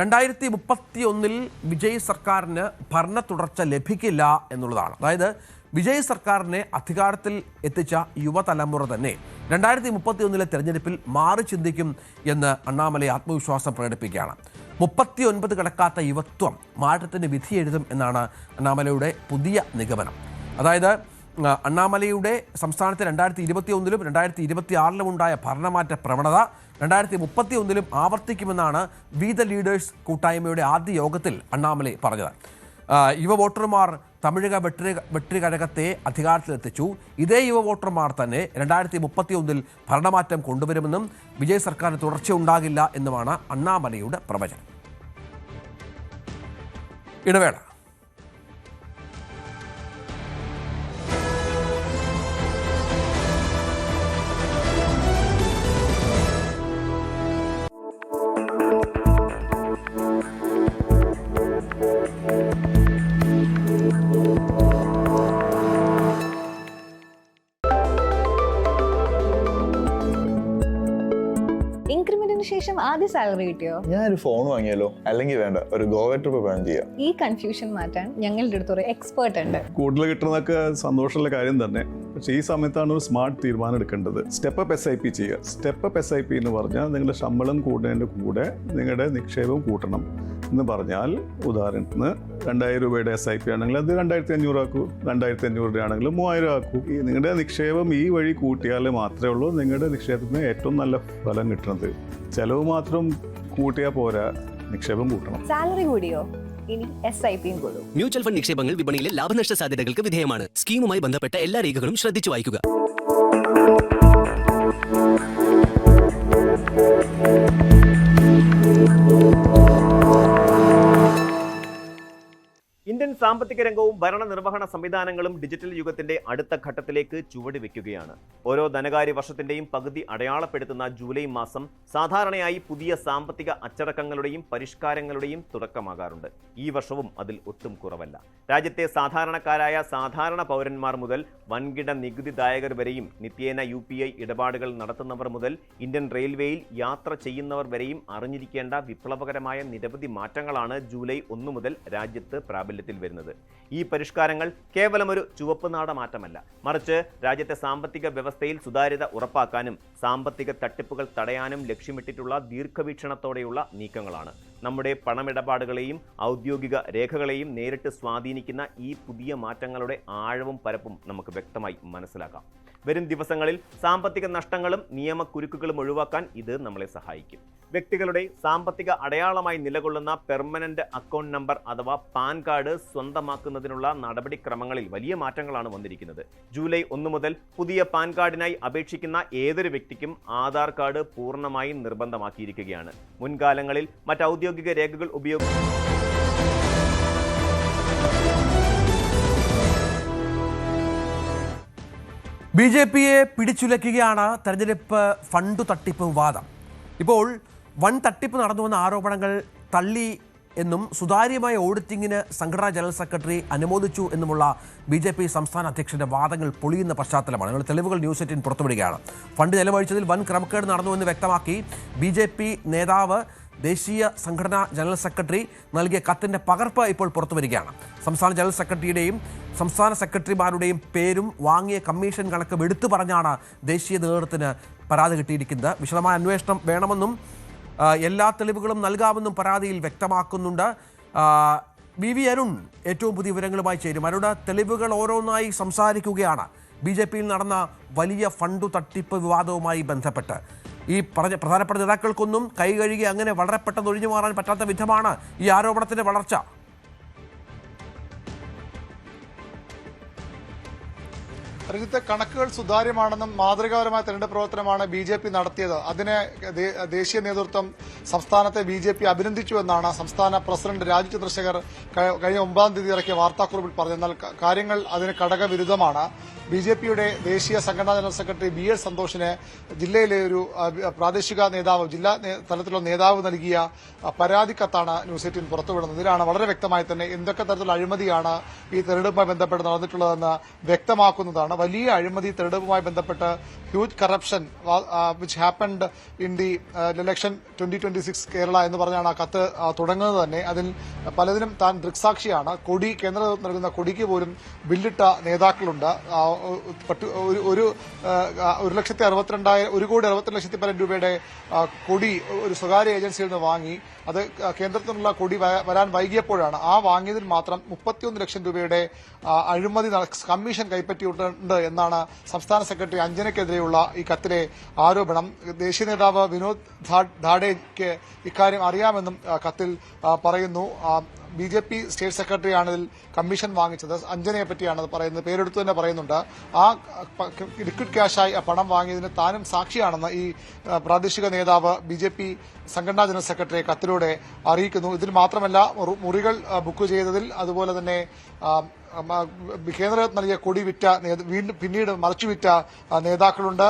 2031 വിജയ് സർക്കാരിന് ഭരണ തുടർച്ച ലഭിക്കില്ല എന്നുള്ളതാണ്. അതായത് വിജയ് സർക്കാരിനെ അധികാരത്തിൽ എത്തിച്ച യുവതലമുറ തന്നെ 2031 തെരഞ്ഞെടുപ്പിൽ മാറി ചിന്തിക്കും എന്ന് അണ്ണാമലൈ ആത്മവിശ്വാസം പ്രകടിപ്പിക്കുകയാണ്. 39 കടക്കാത്ത യുവത്വം മാറ്റത്തിന് വിധിയെഴുതും എന്നാണ് അണ്ണാമലയുടെ പുതിയ നിഗമനം. അതായത് അണ്ണാമലയുടെ സംസ്ഥാനത്ത് 2021 2026 ഉണ്ടായ ഭരണമാറ്റ പ്രവണത 2031 ആവർത്തിക്കുമെന്നാണ് വി ദ ലീഡേഴ്സ് കൂട്ടായ്മയുടെ ആദ്യ യോഗത്തിൽ അണ്ണാമലൈ പറഞ്ഞത്. യുവ വോട്ടർമാർ തമിഴക വെട്രികഴകത്തെ അധികാരത്തിലെത്തിച്ചു. ഇതേ യുവ വോട്ടർമാർ തന്നെ 2031 ഭരണമാറ്റം കൊണ്ടുവരുമെന്നും വിജയ് സർക്കാരിന് തുടർച്ചയുണ്ടാകില്ല എന്നുമാണ് അണ്ണാമലയുടെ പ്രവചനം. ഇടവേള. ഇൻക്രിമെന്റിന് ശേഷം ആദ്യ സാലറി കിട്ടിയോ? ഞാനൊരു ഫോൺ വാങ്ങിയാലോ, അല്ലെങ്കിൽ വേണ്ട ഒരു ഗോവ ട്രിപ്പ് പ്ലാൻ ചെയ്യാം. ഈ കൺഫ്യൂഷൻ മാറ്റാൻ ഞങ്ങളുടെ അടുത്തൊരു എക്സ്പേർട്ട് ഉണ്ട്. കൂടുതൽ കിട്ടുന്നതൊക്കെ സന്തോഷമുള്ള കാര്യം തന്നെ, പക്ഷേ ഈ സമയത്താണ് ഒരു സ്മാർട്ട് തീരുമാനം എടുക്കേണ്ടത്. സ്റ്റെപ്പ് SIP ചെയ്യുക. സ്റ്റെപ്പ് SIP എന്ന് പറഞ്ഞാൽ നിങ്ങളുടെ ശമ്പളം കൂടുന്നതിൻ്റെ കൂടെ നിങ്ങളുടെ നിക്ഷേപം കൂട്ടണം എന്ന് പറഞ്ഞാൽ, ഉദാഹരണത്തിന് 2000 രൂപയുടെ SIP ആണെങ്കിൽ അത് 2500 ആക്കൂ, 2500 രൂപയാണെങ്കിൽ 3000 ആക്കൂ. നിങ്ങളുടെ നിക്ഷേപം ഈ വഴി കൂട്ടിയാൽ മാത്രമേ ഉള്ളൂ നിങ്ങളുടെ നിക്ഷേപത്തിന് ഏറ്റവും നല്ല ഫലം കിട്ടുന്നത്. ചെലവ് മാത്രം കൂട്ടിയാൽ പോരാ, നിക്ഷേപം കൂട്ടണം. സാലറി കൂടിയോ? ഇനി SIPയും കൂടും. മ്യൂച്വൽ ഫണ്ട് നിക്ഷേപങ്ങൾ വിപണിയിലെ ലാഭനഷ്ട സാധ്യതകൾക്ക് വിധേയമാണ്. സ്കീമുമായി ബന്ധപ്പെട്ട എല്ലാ രേഖകളും ശ്രദ്ധിച്ചു വായിക്കുക. ഇന്ത്യൻ സാമ്പത്തിക രംഗവും ഭരണനിർവഹണ സംവിധാനങ്ങളും ഡിജിറ്റൽ യുഗത്തിന്റെ അടുത്ത ഘട്ടത്തിലേക്ക് ചുവട് വെക്കുകയാണ്. ഓരോ ധനകാര്യ വർഷത്തിന്റെയും പകുതി അടയാളപ്പെടുത്തുന്ന ജൂലൈ മാസം സാധാരണയായി പുതിയ സാമ്പത്തിക അച്ചടക്കങ്ങളുടെയും പരിഷ്കാരങ്ങളുടെയും തുടക്കമാകാറുണ്ട്. ഈ വർഷവും അതിൽ ഒട്ടും കുറവല്ല. രാജ്യത്തെ സാധാരണക്കാരായ സാധാരണ പൗരന്മാർ മുതൽ വൻകിട നികുതിദായകർ വരെയും നിത്യേന UPI ഇടപാടുകൾ നടത്തുന്നവർ മുതൽ ഇന്ത്യൻ റെയിൽവേയിൽ യാത്ര ചെയ്യുന്നവർ വരെയും അറിഞ്ഞിരിക്കേണ്ട വിപ്ലവകരമായ നിരവധി മാറ്റങ്ങളാണ് ജൂലൈ 1 മുതൽ രാജ്യത്ത് പ്രാബല്യത്തിൽ വരുന്നത്. ഈ പരിഷ്കാരങ്ങൾ കേവലം ഒരു ചുവപ്പ് നാട മാറ്റമല്ല, മറിച്ച് രാജ്യത്തെ സാമ്പത്തിക വ്യവസ്ഥയിൽ സുതാര്യത ഉറപ്പാക്കാനും സാമ്പത്തിക തട്ടിപ്പുകൾ തടയാനും ലക്ഷ്യമിട്ടിട്ടുള്ള ദീർഘവീക്ഷണത്തോടെയുള്ള നീക്കങ്ങളാണ്. നമ്മുടെ പണമിടപാടുകളെയും ഔദ്യോഗിക രേഖകളെയും നേരിട്ട് സ്വാധീനിക്കുന്ന ഈ പുതിയ മാറ്റങ്ങളുടെ ആഴവും പരപ്പും നമുക്ക് വ്യക്തമായി മനസ്സിലാക്കാം. വരും ദിവസങ്ങളിൽ സാമ്പത്തിക നഷ്ടങ്ങളും നിയമക്കുരുക്കുകളും ഒഴിവാക്കാൻ ഇത് നമ്മളെ സഹായിക്കും. വ്യക്തികളുടെ സാമ്പത്തിക അടയാളമായി നിലകൊള്ളുന്ന പെർമനന്റ് അക്കൗണ്ട് നമ്പർ അഥവാ പാൻ കാർഡ് സ്വന്തമാക്കുന്നതിനുള്ള നടപടിക്രമങ്ങളിൽ വലിയ മാറ്റങ്ങളാണ് വന്നിരിക്കുന്നത്. ജൂലൈ 1 മുതൽ പുതിയ പാൻ കാർഡിനായി അപേക്ഷിക്കുന്ന ഏതൊരു വ്യക്തിക്കും ആധാർ കാർഡ് പൂർണ്ണമായും നിർബന്ധമാക്കിയിരിക്കുകയാണ്. മുൻകാലങ്ങളിൽ മറ്റ് ഔദ്യോഗിക രേഖകൾ BJPയെ പിടിച്ചുലയ്ക്കുകയാണ് തെരഞ്ഞെടുപ്പ് ഫണ്ട് തട്ടിപ്പ് വിവാദം. ഇപ്പോൾ വൻ തട്ടിപ്പ് നടന്നുവെന്ന ആരോപണങ്ങൾ തള്ളി എന്നും സുതാര്യമായ ഓഡിറ്റിങ്ങിന് സംഘടനാ ജനറൽ സെക്രട്ടറി അനുമോദിച്ചു എന്നുമുള്ള BJP സംസ്ഥാന അധ്യക്ഷന്റെ വാദങ്ങൾ പൊളിയുന്ന പശ്ചാത്തലമാണ്. ഞങ്ങൾ തെളിവുകൾ ന്യൂസ് 18 പുറത്തുവിടുകയാണ്. ഫണ്ട് ചെലവഴിച്ചതിൽ വൻ ക്രമക്കേട് നടന്നുവെന്ന് വ്യക്തമാക്കി BJP നേതാവ് ദേശീയ സംഘടനാ ജനറൽ സെക്രട്ടറി നൽകിയ കത്തിൻ്റെ പകർപ്പ് ഇപ്പോൾ പുറത്തുവരികയാണ്. സംസ്ഥാന ജനറൽ സെക്രട്ടറിയുടെയും സംസ്ഥാന സെക്രട്ടറിമാരുടെയും പേരും വാങ്ങിയ കമ്മീഷൻ കണക്കും എടുത്തു പറഞ്ഞാണ് ദേശീയ നേതൃത്വത്തിന് പരാതി കിട്ടിയിരിക്കുന്നത്. വിശദമായ അന്വേഷണം വേണമെന്നും എല്ലാ തെളിവുകളും നൽകാമെന്നും പരാതിയിൽ വ്യക്തമാക്കുന്നുണ്ട്. VV അരുൺ ഏറ്റവും പുതിയ വിവരങ്ങളുമായി ചേരും. അരുൺ, തെളിവുകൾ ഓരോന്നായി സംസാരിക്കുകയാണ്. BJPയിൽ നടന്ന വലിയ ഫണ്ട് തട്ടിപ്പ് വിവാദവുമായി ബന്ധപ്പെട്ട് ഈ പറഞ്ഞ പ്രധാനപ്പെട്ട നേതാക്കൾക്കൊന്നും കൈ കഴുകി അങ്ങനെ വളരെ പെട്ടെന്ന് ഒഴിഞ്ഞു മാറാൻ പറ്റാത്ത വിധമാണ് ഈ ആരോപണത്തിന്റെ വളർച്ച. രാജ്യത്തെ കണക്കുകൾ സുതാര്യമാണെന്നും മാതൃകാപരമായ തെരഞ്ഞെടുപ്പ് പ്രവർത്തനമാണ് BJP നടത്തിയത്. അതിനെ ദേശീയ നേതൃത്വം സംസ്ഥാനത്തെ BJP അഭിനന്ദിച്ചുവെന്നാണ് സംസ്ഥാന പ്രസിഡന്റ് രാജീവ് ചന്ദ്രശേഖർ കഴിഞ്ഞ 9-ാം തീയതി ഇറക്കിയ വാർത്താക്കുറിപ്പിൽ പറഞ്ഞത്. എന്നാൽ കാര്യങ്ങൾ അതിന് ഘടകവിരുദ്ധമാണ്. BJPയുടെ ദേശീയ സംഘടനാ ജനറൽ സെക്രട്ടറി BL സന്തോഷിന് ജില്ലയിലെ ഒരു പ്രാദേശിക നേതാവ്, ജില്ലാ തലത്തിലുള്ള നേതാവ് നൽകിയ പരാതി കത്താണ് ന്യൂസ് 18 പുറത്തുവിടുന്നത്. ഇതിലാണ് വളരെ വ്യക്തമായി തന്നെ എന്തൊക്കെ തരത്തിലുള്ള അഴിമതിയാണ് ഈ തെരഞ്ഞെടുപ്പുമായി ബന്ധപ്പെട്ട് നടന്നിട്ടുള്ളതെന്ന് വ്യക്തമാക്കുന്നതാണ്. വലിയ അഴിമതി തെരഞ്ഞെടുപ്പുമായി ബന്ധപ്പെട്ട് huge corruption which happened in the election 2026 Kerala എന്ന് പറഞ്ഞാണ് ആ കത്ത് തുടങ്ങുന്നത് തന്നെ. അതിൽ പലതിനും താൻ ദൃക്സാക്ഷിയാണ്. കേന്ദ്ര നേതൃത്വം നൽകുന്ന കൊടിക്ക് പോലും ബില്ലിട്ട നേതാക്കളുണ്ട്. 1,62,000 പരം രൂപയുടെ കൊടി ഒരു സ്വകാര്യ ഏജൻസിയിൽ നിന്ന് വാങ്ങി. അത് കേന്ദ്രത്തിനുള്ള കൊടി വരാൻ വൈകിയപ്പോഴാണ് ആ വാങ്ങിയതിൽ മാത്രം 31 ലക്ഷം രൂപയുടെ അഴിമതി കമ്മീഷൻ കൈപ്പറ്റിയിട്ടുണ്ട് എന്നാണ് സംസ്ഥാന സെക്രട്ടറി അഞ്ജനയ്ക്കെതിരെയുള്ള ഈ കത്തിലെ ആരോപണം. ദേശീയ നേതാവ് വിനോദ് ധാഡേക്ക് ഇക്കാര്യം അറിയാമെന്നും കത്തിൽ പറയുന്നു. BJP സ്റ്റേറ്റ് സെക്രട്ടറിയാണ് ഇതിൽ കമ്മീഷൻ വാങ്ങിച്ചത്. അഞ്ജനയെ പറ്റിയാണ് പറയുന്നത്, പേരെടുത്തു തന്നെ പറയുന്നുണ്ട്. ആ ലിക്വിഡ് ക്യാഷായി പണം വാങ്ങിയതിന് താനും സാക്ഷിയാണെന്ന് ഈ പ്രാദേശിക നേതാവ് BJP സംഘടനാ ജനറൽ സെക്രട്ടറിയെ കത്തിലൂടെ അറിയിക്കുന്നു. ഇതിൽ മാത്രമല്ല, മുറികൾ ബുക്ക് ചെയ്തതിൽ, അതുപോലെ തന്നെ കേന്ദ്ര നൽകിയ കൊടി വിറ്റ പിന്നീട് മറച്ചുവിറ്റ നേതാക്കളുണ്ട്.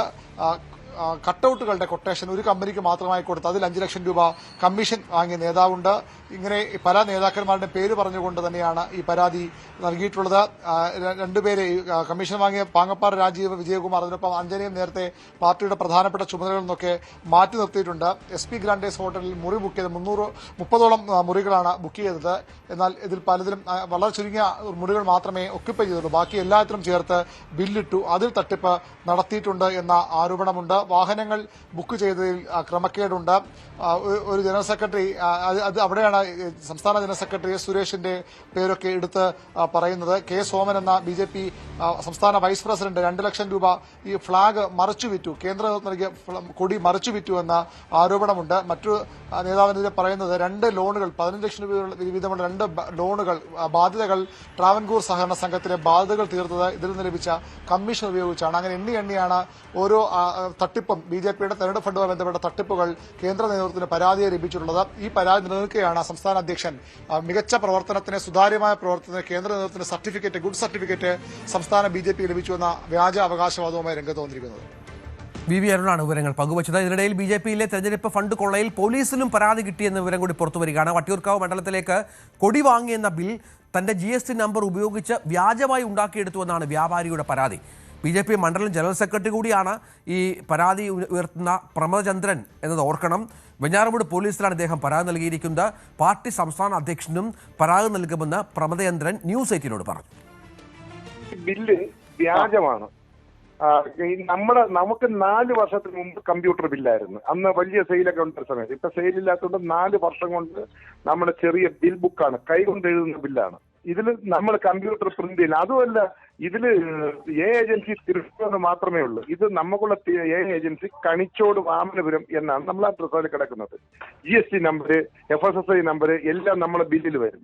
കട്ടൌട്ടുകളുടെ കൊട്ടേഷൻ ഒരു കമ്പനിക്ക് മാത്രമായി കൊടുത്ത് അതിൽ 5 ലക്ഷം രൂപ കമ്മീഷൻ വാങ്ങിയ നേതാവുണ്ട്. ഇങ്ങനെ പല നേതാക്കന്മാരുടെ പേര് പറഞ്ഞുകൊണ്ട് തന്നെയാണ് ഈ പരാതി നൽകിയിട്ടുള്ളത്. രണ്ടുപേരെ കമ്മീഷൻ വാങ്ങിയ പാങ്ങപ്പാറ രാജീവ്, വിജയകുമാർ, അതിനൊപ്പം അഞ്ജനയും നേരത്തെ പാർട്ടിയുടെ പ്രധാനപ്പെട്ട ചുമതലകളിൽ നിന്നൊക്കെ മാറ്റി നിർത്തിയിട്ടുണ്ട്. SP ഗ്രാൻഡേഴ്സ് ഹോട്ടലിൽ മുറി ബുക്ക് ചെയ്ത് 30ഓളം മുറികളാണ് ബുക്ക് ചെയ്തത്. എന്നാൽ ഇതിൽ പലതിലും വളരെ ചുരുങ്ങിയ മുറികൾ മാത്രമേ ഒക്യുപ്പൈ ചെയ്തുള്ളൂ. ബാക്കി എല്ലാത്തിനും ചേർത്ത് ബില്ലിട്ടു. അതിൽ തട്ടിപ്പ് നടത്തിയിട്ടുണ്ട് എന്ന ആരോപണമുണ്ട്. വാഹനങ്ങൾ ബുക്ക് ചെയ്തതിൽ ക്രമക്കേടുണ്ട്. ഒരു ജനറൽ സെക്രട്ടറി, അത് അവിടെയാണ് സംസ്ഥാന ജനറൽ സെക്രട്ടറി സുരേഷിന്റെ പേരൊക്കെ എടുത്ത് പറയുന്നത്. K. സോമൻ എന്ന BJP സംസ്ഥാന വൈസ് പ്രസിഡന്റ് 2 ലക്ഷം രൂപ ഈ ഫ്ളാഗ് മറച്ചുവിറ്റു, കേന്ദ്ര നൽകിയ കൊടി മറച്ചുവിറ്റു എന്ന ആരോപണമുണ്ട്. മറ്റു നേതാവിനെതിരെ പറയുന്നത് 2 ലോണുകൾ 15 ലക്ഷം രൂപ വീതമുള്ള 2 ലോണുകൾ ബാധ്യതകൾ ട്രാവൻകൂർ സഹകരണ സംഘത്തിലെ ബാധ്യതകൾ തീർത്തത് ഇതിൽ നിന്ന് ലഭിച്ച കമ്മീഷൻ ഉപയോഗിച്ചാണ്. അങ്ങനെ എണ്ണിയാണ് ഓരോ തട്ടിപ്പും BJPയുടെ തെരഞ്ഞെടുപ്പ് ഫണ്ടുമായി ബന്ധപ്പെട്ട തട്ടിപ്പുകൾ കേന്ദ്ര നേതൃത്വത്തിന് പരാതിയെ ലഭിച്ചിട്ടുള്ളത്. ഈ പരാതി നിലനിൽക്കുകയാണ് സംസ്ഥാന അധ്യക്ഷൻ മികച്ച പ്രവർത്തനത്തിന്, സുതാര്യമായ പ്രവർത്തനത്തിന് കേന്ദ്ര നേതൃത്വത്തിന് സർട്ടിഫിക്കറ്റ്, ഗുഡ് സർട്ടിഫിക്കറ്റ് സംസ്ഥാന BJP ലഭിച്ചുവെന്ന വ്യാജ അവകാശവാദവുമായി രംഗത്ത് വന്നിരിക്കുന്നത്. VV അരുണാണ് വിവരങ്ങൾ പങ്കുവച്ചത്. ഇതിനിടയിൽ BJPയിലെ തെരഞ്ഞെടുപ്പ് ഫണ്ട് കൊള്ളയിൽ പോലീസിലും പരാതി കിട്ടിയെന്ന വിവരം കൂടി പുറത്തുവരികയാണ്. വട്ടിയൂർക്കാവ് മണ്ഡലത്തിലേക്ക് കൊടി വാങ്ങിയെന്ന ബിൽ തന്റെ GST നമ്പർ ഉപയോഗിച്ച് വ്യാജമായി ഉണ്ടാക്കിയെടുത്തുവെന്നാണ് വ്യാപാരിയുടെ പരാതി. BJP മണ്ഡലം ജനറൽ സെക്രട്ടറി കൂടിയാണ് ഈ പരാതി ഉയർത്തുന്ന പ്രമദചന്ദ്രൻ എന്നത് ഓർക്കണം. വെഞ്ഞാറമൂട് പോലീസിലാണ് ഇദ്ദേഹം പരാതി നൽകിയിരിക്കുന്നത്. പാർട്ടി സംസ്ഥാന അധ്യക്ഷനും പരാതി നൽകുമെന്ന് പ്രമദചന്ദ്രൻ ന്യൂസ് 18 പറഞ്ഞു. ബില്ല് വ്യാജമാണ്. നമുക്ക് 4 വർഷത്തിന് മുമ്പ് കമ്പ്യൂട്ടർ ബില്ലായിരുന്നു. അന്ന് വലിയ സെയിലൊക്കെ ഉണ്ടായ സമയത്ത്. ഇപ്പൊ സെയിലില്ലാത്തതുകൊണ്ട് 4 വർഷം കൊണ്ട് നമ്മുടെ ചെറിയ ബിൽ ബുക്കാണ്, കൈകൊണ്ട് എഴുതുന്ന ബില്ലാണ്. ഇതിൽ നമ്മൾ കമ്പ്യൂട്ടർ പ്രിന്റ് ചെയ്യില്ല. അതുമല്ല, ഇതില് ഏജൻസി തിരുവനന്തപുരം മാത്രമേ ഉള്ളൂ. ഇത് നമുക്കുള്ള ഏജൻസി കണിച്ചോട് വാമനപുരം എന്നാണ് നമ്മൾ ആ ഡ്രസ്സിൽ കിടക്കുന്നത്. GST നമ്പർ, FSSI നമ്പർ എല്ലാം നമ്മുടെ ബില്ലിൽ വരും.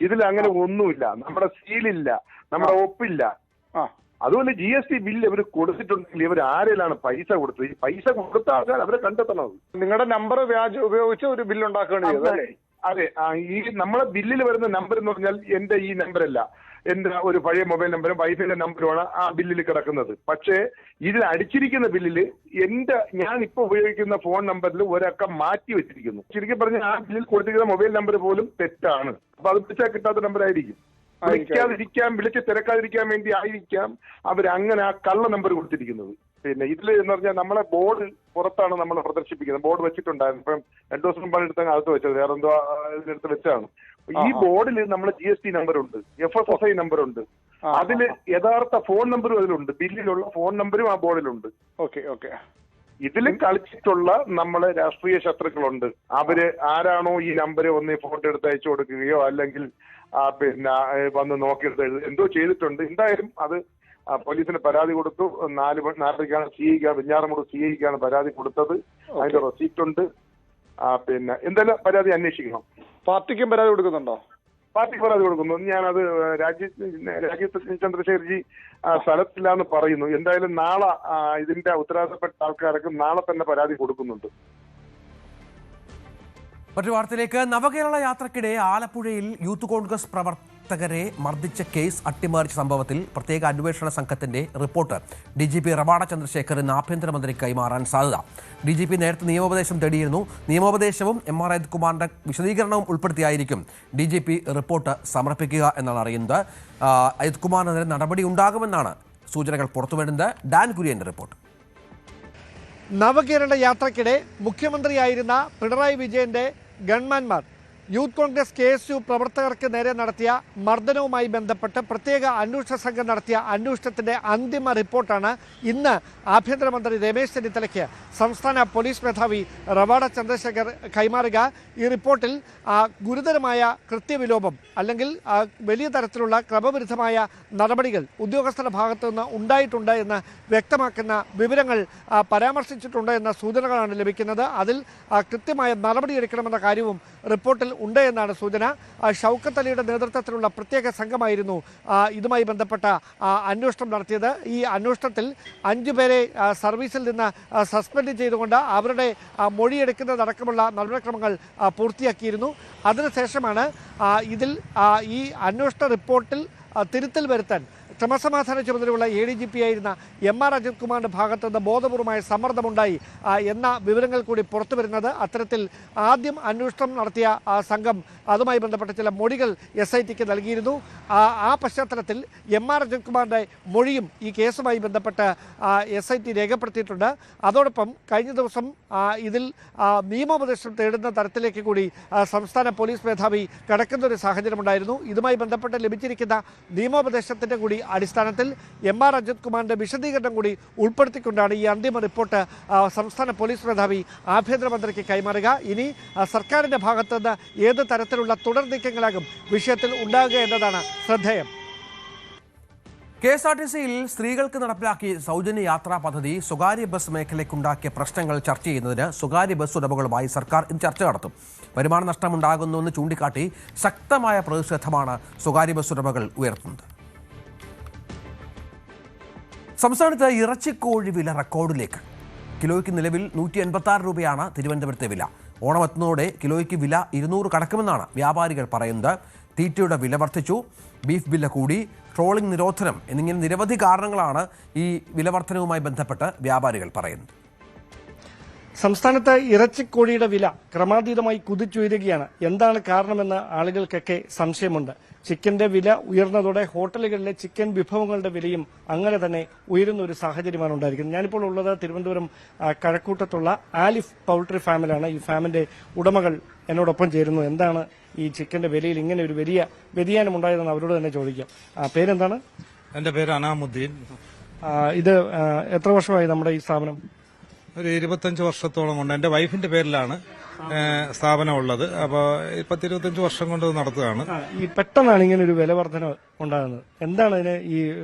ഇതിൽ അങ്ങനെ ഒന്നുമില്ല. നമ്മുടെ സീലില്ല, നമ്മുടെ ഒപ്പില്ല. അതുപോലെ GST ബില്ല് ഇവർ കൊടുത്തിട്ടുണ്ടെങ്കിൽ ഇവർ ആരെയാണ് പൈസ കൊടുത്തത്? ഈ പൈസ കൊടുത്ത ആൾക്കാർ അവരെ കണ്ടെത്തണത്. നിങ്ങളുടെ നമ്പർ ഉപയോഗിച്ച് ഒരു ബില്ല് ഉണ്ടാക്കുകയാണ്. അതെ, ഈ നമ്മളെ ബില്ലിൽ വരുന്ന നമ്പർ എന്ന് പറഞ്ഞാൽ എന്റെ ഈ നമ്പരല്ല, എന്റെ ഒരു പഴയ മൊബൈൽ നമ്പറും വൈഫൈന്റെ നമ്പറുമാണ് ആ ബില്ലിൽ കിടക്കുന്നത്. പക്ഷേ ഇതിൽ അടിച്ചിരിക്കുന്ന ബില്ലിൽ ഞാൻ ഇപ്പൊ ഉപയോഗിക്കുന്ന ഫോൺ നമ്പറിൽ ഒരക്കം മാറ്റി വെച്ചിരിക്കുന്നു. ശരിക്കും പറഞ്ഞാൽ ആ ബില്ലിൽ കൊടുത്തിരിക്കുന്ന മൊബൈൽ നമ്പർ പോലും തെറ്റാണ്. അപ്പൊ അത് വിളിച്ചാൽ കിട്ടാത്ത നമ്പർ ആയിരിക്കും. വിളിച്ച് തിരക്കാതിരിക്കാൻ വേണ്ടി ആയിരിക്കാം അവരങ്ങനെ ആ കള്ള നമ്പർ കൊടുത്തിരിക്കുന്നത്. പിന്നെ ഇതിൽ എന്ന് പറഞ്ഞാൽ നമ്മളെ ബോർഡ് പുറത്താണ് നമ്മൾ പ്രദർശിപ്പിക്കുന്നത്. ബോർഡ് വെച്ചിട്ടുണ്ടായിരുന്നു. ഇപ്പം 2 ദിവസം മുമ്പാണ് എടുത്ത അകത്ത് വെച്ചത്, വേറെ എന്തോ ഇതിനടുത്ത് വെച്ചാണ്. ഈ ബോർഡിൽ നമ്മൾ GST നമ്പർ ഉണ്ട്, FSSI നമ്പർ ഉണ്ട്, അതില് യഥാർത്ഥ ഫോൺ നമ്പറും അതിലുണ്ട്. ബില്ലിലുള്ള ഫോൺ നമ്പറും ആ ബോർഡിലുണ്ട്. ഇതിൽ കളിച്ചിട്ടുള്ള നമ്മളെ രാഷ്ട്രീയ ശത്രുക്കളുണ്ട്. അവര് ആരാണോ ഈ നമ്പർ ഒന്ന് ഫോട്ടോ എടുത്ത് അയച്ചു കൊടുക്കുകയോ അല്ലെങ്കിൽ പിന്നെ വന്ന് നോക്കിയെടുത്ത് എന്തോ ചെയ്തിട്ടുണ്ട്. എന്തായാലും അത് പോലീസിന് പരാതി കൊടുത്തു. 4:30 വെഞ്ഞാറമൂട് CIക്കാണ് പരാതി കൊടുത്തത്. അതിന്റെ റെസീപ്റ്റ് ഉണ്ട്. പിന്നെ എന്തായാലും പരാതി അന്വേഷിക്കണം. പാർട്ടിക്കും പരാതി കൊടുക്കുന്നുണ്ടോ? പാർട്ടി പരാതി കൊടുക്കുന്നു. ഞാനത് രാജീവ് ചന്ദ്രശേഖർജി സ്ഥലത്തില്ല എന്ന് പറയുന്നു. എന്തായാലും നാളെ ഇതിന്റെ ഉത്തരവാദിത്തപ്പെട്ട ആൾക്കാർക്ക് നാളെ തന്നെ പരാതി കൊടുക്കുന്നുണ്ട്. മറ്റു വാർത്തയിലേക്ക്. നവകേരള യാത്രക്കിടെ ആലപ്പുഴയിൽ യൂത്ത് കോൺഗ്രസ് പ്രവർത്തകരെ മർദ്ദിച്ച കേസ് അട്ടിമറിച്ച സംഭവത്തിൽ പ്രത്യേക അന്വേഷണ സംഘത്തിന്റെ റിപ്പോർട്ട് DGP റവാഡ ചന്ദ്രശേഖറിന് ആഭ്യന്തരമന്ത്രി കൈമാറാൻ സാധ്യത. DGP നേരത്തെ നിയമോപദേശം തേടിയിരുന്നു. നിയമോപദേശവും MR അജിത്കുമാറിന്റെ വിശദീകരണവും ഉൾപ്പെടുത്തിയായിരിക്കും DGP റിപ്പോർട്ട് സമർപ്പിക്കുക എന്നാണ് അറിയുന്നത്. അജിത്കുമാറിനെതിരെ നടപടി ഉണ്ടാകുമെന്നാണ് സൂചനകൾ പുറത്തുവരുന്നത്. Dan കുര്യന്റെ report. നവകേരള യാത്രക്കിടെ മുഖ്യമന്ത്രിയായിരുന്ന പിണറായി വിജയന്റെ ഗൺമാൻമാർ യൂത്ത് കോൺഗ്രസ് KSU പ്രവർത്തകർക്ക് നേരെ നടത്തിയ മർദ്ദനവുമായി ബന്ധപ്പെട്ട് പ്രത്യേക അന്വേഷണ സംഘം നടത്തിയ അന്വേഷണത്തിന്റെ അന്തിമ റിപ്പോർട്ടാണ് ഇന്ന് ആഭ്യന്തരമന്ത്രി രമേശ് ചെന്നിത്തലയ്ക്ക് സംസ്ഥാന പോലീസ് മേധാവി റവാഡ ചന്ദ്രശേഖർ കൈമാറുക. ഈ റിപ്പോർട്ടിൽ ഗുരുതരമായ കൃത്യവിലോപം അല്ലെങ്കിൽ വലിയ തരത്തിലുള്ള ക്രമവിരുദ്ധമായ നടപടികൾ ഉദ്യോഗസ്ഥരുടെ ഭാഗത്തു നിന്ന് ഉണ്ടായിട്ടുണ്ട് എന്ന് വ്യക്തമാക്കുന്ന വിവരങ്ങൾ പരാമർശിച്ചിട്ടുണ്ട് എന്ന സൂചനകളാണ് ലഭിക്കുന്നത്. അതിൽ കൃത്യമായ നടപടിയെടുക്കണമെന്ന കാര്യവും റിപ്പോർട്ടിൽ ഉണ്ട് എന്നാണ് സൂചന. ഷൗക്കത്ത് അലിയുടെ നേതൃത്വത്തിലുള്ള പ്രത്യേക സംഘമായിരുന്നു ഇതുമായി ബന്ധപ്പെട്ട അന്വേഷണം നടത്തിയത്. ഈ അന്വേഷണത്തിൽ 5 പേരെ സർവീസിൽ നിന്ന് സസ്പെൻഡ് ചെയ്തുകൊണ്ട് അവരുടെ മൊഴിയെടുക്കുന്നതടക്കമുള്ള നടപടിക്രമങ്ങൾ പൂർത്തിയാക്കിയിരുന്നു. അതിനുശേഷമാണ് ഇതിൽ ഈ അന്വേഷണ റിപ്പോർട്ടിൽ തിരുത്തൽ വരുത്താൻ ക്രമസമാധാന ചുമതലയുള്ള ADGP ആയിരുന്ന MR അജിത്കുമാറിന്റെ ഭാഗത്തുനിന്ന് ബോധപൂർവമായ സമ്മർദ്ദമുണ്ടായി എന്ന വിവരങ്ങൾ കൂടി പുറത്തു വരുന്നത്. അത്തരത്തിൽ ആദ്യം അന്വേഷണം നടത്തിയ സംഘം അതുമായി ബന്ധപ്പെട്ട ചില മൊഴികൾ SITക്ക് നൽകിയിരുന്നു. ആ പശ്ചാത്തലത്തിൽ MR അജിത്കുമാറിന്റെ മൊഴിയും ഈ കേസുമായി ബന്ധപ്പെട്ട് SIT രേഖപ്പെടുത്തിയിട്ടുണ്ട്. അതോടൊപ്പം കഴിഞ്ഞ ദിവസം ഇതിൽ നിയമോപദേശം തേടുന്ന തരത്തിലേക്ക് കൂടി സംസ്ഥാന പോലീസ് മേധാവി കടക്കുന്ന ഒരു സാഹചര്യമുണ്ടായിരുന്നു. ഇതുമായി ബന്ധപ്പെട്ട് ലഭിച്ചിരിക്കുന്ന നിയമോപദേശത്തിന്റെ കൂടി അടിസ്ഥാനത്തിൽ MR അജിത്കുമാറിന്റെ വിശദീകരണം കൂടി ഉൾപ്പെടുത്തിക്കൊണ്ടാണ് ഈ അന്തിമ റിപ്പോർട്ട് സംസ്ഥാന പോലീസ് മേധാവി ആഭ്യന്തരമന്ത്രിക്ക് കൈമാറുക. ഇനി സർക്കാരിന്റെ ഭാഗത്തുനിന്ന് ഏത് തരത്തിലുള്ള തുടർ നീക്കങ്ങളാകും വിഷയത്തിൽ ഉണ്ടാകുക എന്നതാണ് ശ്രദ്ധേയം. KSRTCയിൽ സ്ത്രീകൾക്ക് നടപ്പിലാക്കിയ സൗജന്യ യാത്രാ പദ്ധതി സ്വകാര്യ ബസ് മേഖലയ്ക്കുണ്ടാക്കിയ പ്രശ്നങ്ങൾ ചർച്ച ചെയ്യുന്നതിന് സ്വകാര്യ ബസ് ഉടമകളുമായി സർക്കാർ ഇന്ന് ചർച്ച നടത്തും. വരുമാന നഷ്ടമുണ്ടാകുന്നുവെന്ന് ചൂണ്ടിക്കാട്ടി ശക്തമായ പ്രതിഷേധമാണ് സ്വകാര്യ ബസ് ഉടമകൾ ഉയർത്തുന്നത്. സംസ്ഥാനത്ത് ഇറച്ചിക്കോഴി വില റെക്കോർഡിലേക്ക്. കിലോയ്ക്ക് നിലവിൽ 186 രൂപയാണ് തിരുവനന്തപുരത്തെ വില. ഓണമെത്തുന്നതോടെ കിലോയ്ക്ക് വില 200 കടക്കുമെന്നാണ് വ്യാപാരികൾ പറയുന്നത്. തീറ്റയുടെ വില വർദ്ധിച്ചു, ബീഫ് വില കൂടി, ട്രോളിംഗ് നിരോധനം എന്നിങ്ങനെ നിരവധി കാരണങ്ങളാണ് ഈ വില വർധനവുമായി ബന്ധപ്പെട്ട് വ്യാപാരികൾ പറയുന്നത്. സംസ്ഥാനത്ത് ഇറച്ചിക്കോഴിയുടെ വില ക്രമാതീതമായി കുതിച്ചുയരുകയാണ്. എന്താണ് കാരണമെന്ന് ആളുകൾക്കൊക്കെ സംശയമുണ്ട്. ചിക്കന്റെ വില ഉയർന്നതോടെ ഹോട്ടലുകളിലെ ചിക്കൻ വിഭവങ്ങളുടെ വിലയും അങ്ങനെ തന്നെ ഉയരുന്ന ഒരു സാഹചര്യമാണ് ഉണ്ടായിരിക്കുന്നത്. ഞാനിപ്പോൾ ഉള്ളത് തിരുവനന്തപുരം കഴക്കൂട്ടത്തുള്ള ആലിഫ് പൗൾട്രി ഫാമിലാണ്. ഈ ഫാമിന്റെ ഉടമകൾ എന്നോടൊപ്പം ചേരുന്നു. എന്താണ് ഈ ചിക്കന്റെ വിലയിൽ ഇങ്ങനെ ഒരു വലിയ വ്യതിയാനം ഉണ്ടായതെന്ന് അവരോട് തന്നെ ചോദിക്കാം. പേരെന്താണ്? എന്റെ പേര് അനാമുദ്ദീൻ. ഇത് എത്ര വർഷമായി നമ്മുടെ ഈ സ്ഥാപനം? ഒരു 25 വർഷത്തോളം ഉണ്ട്. എന്റെ വൈഫിന്റെ പേരിലാണ് സ്ഥാപനം ഉള്ളത്. അപ്പോൾ 10-25 വർഷം കൊണ്ട് നടത്തുകയാണ്. ഈ പെട്ടെന്നാണ് ഇങ്ങനെ ഒരു വില വർധന ഉണ്ടാകുന്നത്. എന്താണ് ഇതിന് ഈ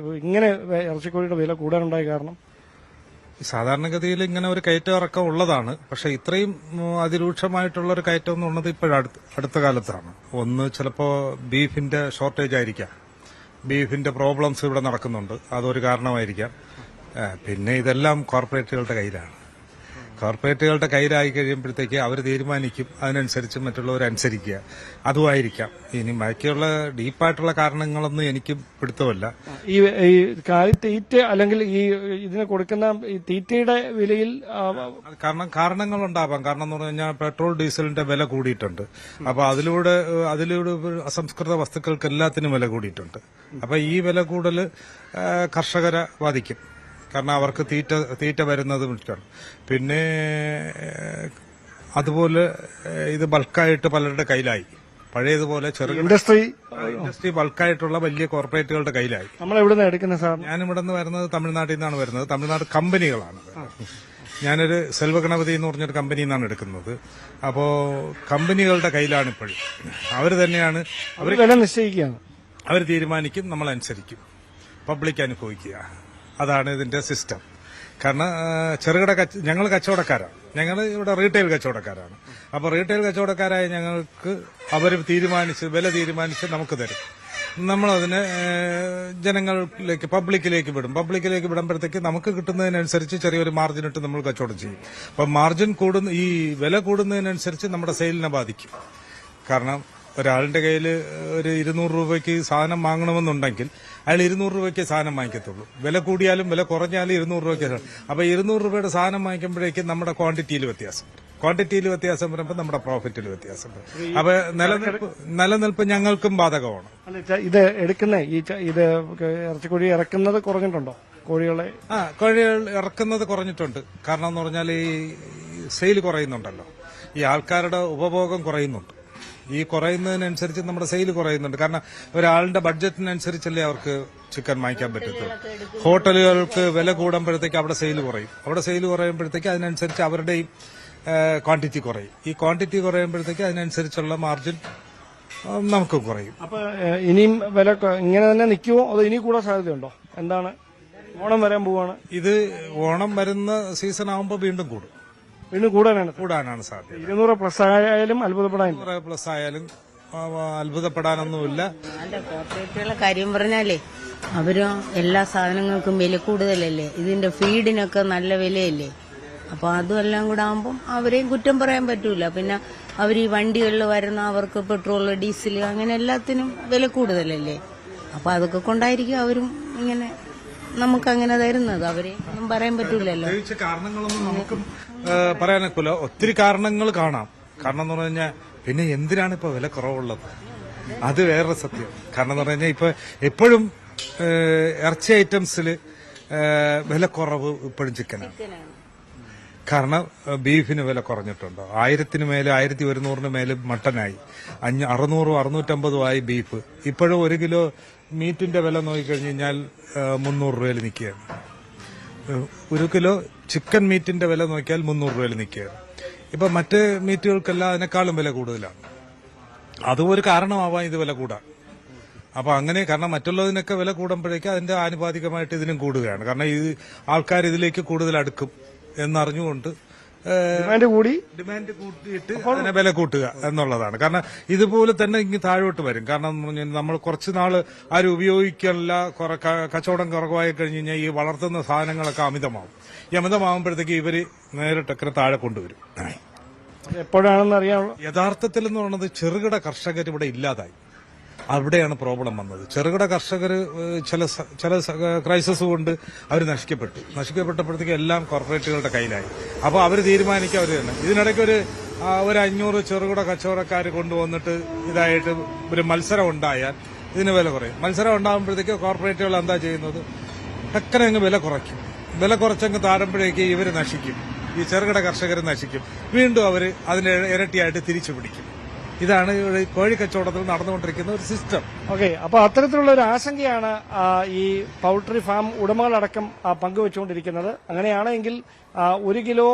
ഇങ്ങനെ ഇറച്ചിക്കോഴിയുടെ വില കൂടാനുണ്ടായ കാരണം? സാധാരണഗതിയിൽ ഇങ്ങനെ ഒരു കയറ്റം ഇറക്കം ഉള്ളതാണ്. പക്ഷെ ഇത്രയും അതിരൂക്ഷമായിട്ടുള്ള ഒരു കയറ്റം എന്ന് ഉള്ളത് അടുത്ത കാലത്താണ്. ഒന്ന് ചിലപ്പോൾ ബീഫിന്റെ ഷോർട്ടേജ് ആയിരിക്കാം, ബീഫിന്റെ പ്രോബ്ലംസ് ഇവിടെ നടക്കുന്നുണ്ട്, അതൊരു കാരണമായിരിക്കാം. പിന്നെ ഇതെല്ലാം കോർപ്പറേറ്റുകളുടെ കയ്യിലാണ്. കോർപ്പറേറ്റുകളുടെ കയ്യിലായി കഴിയുമ്പോഴത്തേക്ക് അവർ തീരുമാനിക്കും, അതിനനുസരിച്ച് മറ്റുള്ളവർ അനുസരിക്കുക, അതുമായിരിക്കാം. ഇനി ബാക്കിയുള്ള ഡീപ്പായിട്ടുള്ള കാരണങ്ങളൊന്നും എനിക്ക് പിടുത്തമല്ല. ഈ തീറ്റ അല്ലെങ്കിൽ ഈ ഇതിന് കൊടുക്കുന്ന ഈ തീറ്റയുടെ വിലയിൽ കാരണങ്ങളുണ്ടാവാം. കാരണം എന്ന് പറഞ്ഞു കഴിഞ്ഞാൽ പെട്രോൾ ഡീസലിന്റെ വില കൂടിയിട്ടുണ്ട്. അപ്പൊ അതിലൂടെ അസംസ്കൃത വസ്തുക്കൾക്ക് എല്ലാത്തിനും വില കൂടിയിട്ടുണ്ട്. അപ്പൊ ഈ വില കൂടുതൽ കർഷകരെ ബാധിക്കും. കാരണം അവർക്ക് തീറ്റ വരുന്നത് മുറ്റാണ്. പിന്നെ അതുപോലെ ഇത് ബൾക്കായിട്ട് പലരുടെ കയ്യിലായി. പഴയതുപോലെ ചെറുകിട ഇൻഡസ്ട്രി ബൾക്കായിട്ടുള്ള വലിയ കോർപ്പറേറ്റുകളുടെ കയ്യിലായി. നമ്മളെവിടുന്ന് എടുക്കുന്നത് സാർ? ഞാനിവിടെ നിന്ന് വരുന്നത് തമിഴ്നാട്ടിൽ നിന്നാണ് വരുന്നത്. തമിഴ്നാട് കമ്പനികളാണ്. ഞാനൊരു സെൽവഗണപതി എന്ന് പറഞ്ഞൊരു കമ്പനിയിൽ നിന്നാണ് എടുക്കുന്നത്. അപ്പോ കമ്പനികളുടെ കയ്യിലാണ് ഇപ്പോഴും. അവർ തന്നെയാണ് അവർ വില നിശ്ചയിക്കുകയാണ്. അവർ തീരുമാനിക്കും, നമ്മളനുസരിക്കും, പബ്ലിക് അനുഭവിക്കുക. അതാണ് ഇതിന്റെ സിസ്റ്റം. കാരണം ചെറുകിട ഞങ്ങൾ കച്ചവടക്കാരാണ്, ഞങ്ങൾ ഇവിടെ റീറ്റെയിൽ കച്ചവടക്കാരാണ്. അപ്പോൾ റീറ്റെയിൽ കച്ചവടക്കാരായ ഞങ്ങൾക്ക് അവർ വില തീരുമാനിച്ച് നമുക്ക് തരും. നമ്മളതിനെ ജനങ്ങളിലേക്ക് പബ്ലിക്കിലേക്ക് വിടുമ്പോഴത്തേക്ക് നമുക്ക് കിട്ടുന്നതിനനുസരിച്ച് ചെറിയൊരു മാർജിൻ ഇട്ട് നമ്മൾ കച്ചവടം ചെയ്യും. അപ്പം മാർജിൻ ഈ വില കൂടുന്നതിനനുസരിച്ച് നമ്മുടെ സെയിലിനെ ബാധിക്കും. കാരണം ഒരാളുടെ കയ്യിൽ ഒരു 200 രൂപയ്ക്ക് സാധനം വാങ്ങണമെന്നുണ്ടെങ്കിൽ അയാൾ 200 രൂപയ്ക്ക് സാധനം വാങ്ങിക്കത്തുള്ളൂ. വില കൂടിയാലും വില കുറഞ്ഞാലും 200 രൂപയ്ക്ക്. അപ്പോൾ 200 രൂപയുടെ സാധനം വാങ്ങിക്കുമ്പോഴേക്കും നമ്മുടെ ക്വാണ്ടിറ്റിയിൽ വ്യത്യാസം വരുമ്പോൾ നമ്മുടെ പ്രോഫിറ്റിൽ വ്യത്യാസം വരും. അപ്പോൾ നിലനിൽപ്പ് ഞങ്ങൾക്കും ബാധകമാണ്. ഇത് എടുക്കുന്ന ഇത് ഇറച്ചിക്കോഴി ഇറക്കുന്നത് കുറഞ്ഞിട്ടുണ്ടോ? കോഴികൾ ഇറക്കുന്നത് കുറഞ്ഞിട്ടുണ്ട്. കാരണം എന്ന് പറഞ്ഞാൽ ഈ സെയിൽ കുറയുന്നുണ്ടല്ലോ, ഈ ആൾക്കാരുടെ ഉപഭോഗം കുറയുന്നുണ്ട്. ഈ കുറയുന്നതിനനുസരിച്ച് നമ്മുടെ സെയിൽ കുറയുന്നുണ്ട്. കാരണം ഒരാളുടെ ബഡ്ജറ്റിനനുസരിച്ചല്ലേ അവർക്ക് ചിക്കൻ വാങ്ങിക്കാൻ പറ്റത്തുള്ളൂ. ഹോട്ടലുകൾക്ക് വില കൂടുമ്പോഴത്തേക്ക് അവിടെ സെയിൽ കുറയുമ്പോഴത്തേക്ക് അതിനനുസരിച്ച് അവരുടെയും ക്വാണ്ടിറ്റി കുറയും. ഈ ക്വാണ്ടിറ്റി കുറയുമ്പോഴത്തേക്ക് അതിനനുസരിച്ചുള്ള മാർജിൻ നമുക്കും കുറയും. അപ്പൊ ഇനിയും വില ഇങ്ങനെ തന്നെ നിൽക്കുമോ അതോ ഇനി കൂടാൻ സാധ്യതയുണ്ടോ? എന്താണ്, ഓണം വരാൻ പോവാണ്. ഇത് ഓണം വരുന്ന സീസൺ ആകുമ്പോൾ വീണ്ടും കൂടാനാണ് സാധ്യത. 200 പ്ലസ് ആയാലും അത്ഭുതപ്പെടാനൊന്നുമില്ല. കോർപ്പറേറ്റുകളുടെ കാര്യം പറഞ്ഞാലേ അവരും എല്ലാ സാധനങ്ങൾക്കും വില കൂടുതലല്ലേ, ഇതിന്റെ ഫീഡിനൊക്കെ നല്ല വിലയല്ലേ. അപ്പൊ അതും എല്ലാം കൂടെ ആകുമ്പം അവരെയും കുറ്റം പറയാൻ പറ്റൂല. പിന്നെ അവർ ഈ വണ്ടികളിൽ വരുന്ന അവർക്ക് പെട്രോൾ, ഡീസൽ അങ്ങനെ എല്ലാത്തിനും വില കൂടുതലല്ലേ. അപ്പൊ അതൊക്കെ കൊണ്ടായിരിക്കും അവരും ഇങ്ങനെ നമുക്കങ്ങനെ തരുന്നത്. അവരെ ഒന്നും പറയാൻ പറ്റൂലല്ലോ. കാരണങ്ങളൊന്നും നമുക്കും പറയാനൊക്കില്ല. ഒത്തിരി കാരണങ്ങൾ കാണാം. കാരണം എന്ന് പറഞ്ഞു കഴിഞ്ഞാൽ പിന്നെ എന്തിനാണ് ഇപ്പൊ വില കുറവുള്ളത്, അത് വേറെ സത്യം. കാരണം എന്ന് പറഞ്ഞു കഴിഞ്ഞാൽ ഇപ്പൊ എപ്പോഴും ഇറച്ചി ഐറ്റംസിൽ വില കുറവ് ഇപ്പോഴും ചിക്കനാണ്. കാരണം ബീഫിന് വില കുറഞ്ഞിട്ടുണ്ട്. 1000 മേലെ 1100 മേലെ മട്ടനായി, 600 650 ആയി ബീഫ്. ഇപ്പോഴും 1 കിലോ മീറ്റിന്റെ വില നോക്കിക്കഴിഞ്ഞ് കഴിഞ്ഞാൽ 300 രൂപയിൽ നിൽക്കുകയാണ്. 1 കിലോ ചിക്കൻ മീറ്റിന്റെ വില നോക്കിയാൽ 300 രൂപയിൽ നിൽക്കുകയാണ്. ഇപ്പൊ മറ്റ് മീറ്റുകൾക്കെല്ലാം അതിനേക്കാളും വില കൂടുതലാണ്. അതും ഒരു കാരണമാവാം ഇത് വില കൂടാൻ. അപ്പൊ അങ്ങനെ, കാരണം മറ്റുള്ളതിനൊക്കെ വില കൂടുമ്പോഴേക്കും അതിന്റെ ആനുപാതികമായിട്ട് ഇതിനും കൂടുകയാണ്. കാരണം ഈ ആൾക്കാർ ഇതിലേക്ക് കൂടുതൽ അടുക്കും എന്നറിഞ്ഞുകൊണ്ട് ഡിമാൻഡ് കൂട്ടിയിട്ട് അതിനെ വില കൂട്ടുക എന്നുള്ളതാണ്. കാരണം ഇതുപോലെ തന്നെ ഇങ്ങ് താഴോട്ട് വരും. കാരണം നമ്മൾ കുറച്ച് നാള് ആരും ഉപയോഗിക്കാനുള്ള കച്ചവടം കുറവായി കഴിഞ്ഞ് കഴിഞ്ഞാൽ ഈ വളർത്തുന്ന സാധനങ്ങളൊക്കെ അമിതമാവും. ഈ അമിതമാകുമ്പോഴത്തേക്ക് ഇവര് നേരിട്ടൊക്കെ താഴെ കൊണ്ടുവരും. എപ്പോഴാണെന്ന് അറിയാമോ? യഥാർത്ഥത്തിൽ എന്ന് പറയുന്നത് ചെറുകിട കർഷകർ ഇവിടെ ഇല്ലാതായി. അവിടെയാണ് പ്രോബ്ലം വന്നത്. ചെറുകിട കർഷകർ ചില ക്രൈസിസ് കൊണ്ട് അവർ നശിക്കപ്പെട്ടപ്പോഴത്തേക്ക് എല്ലാം കോർപ്പറേറ്റുകളുടെ കയ്യിലായി. അപ്പോൾ അവർ തീരുമാനിക്കുക അവർ തന്നെ. ഇതിനിടയ്ക്ക് ഒരു 500 ചെറുകിട കച്ചവടക്കാർ കൊണ്ടുവന്നിട്ട് ഇതായിട്ട് ഒരു മത്സരം ഉണ്ടായാൽ ഇതിന് വില കുറയും. മത്സരം ഉണ്ടാകുമ്പോഴത്തേക്ക് കോർപ്പറേറ്റുകൾ എന്താ ചെയ്യുന്നത്, ടക്കനെ അങ്ങ് വില കുറയ്ക്കും. വില കുറച്ചങ്ങ് താഴുമ്പോഴേക്ക് ഇവർ നശിക്കും, ഈ ചെറുകിട കർഷകർ നശിക്കും. വീണ്ടും അവർ അതിന് ഇരട്ടിയായിട്ട് തിരിച്ചു പിടിക്കും. ഇതാണ് കോഴി കച്ചവടത്തിൽ നടന്നുകൊണ്ടിരിക്കുന്ന ഒരു സിസ്റ്റം. ഓക്കെ, അപ്പൊ അത്തരത്തിലുള്ള ഒരു ആശങ്കയാണ് ഈ പൗൾട്രി ഫാം ഉടമകളടക്കം പങ്കുവച്ചുകൊണ്ടിരിക്കുന്നത്. അങ്ങനെയാണെങ്കിൽ 1 കിലോ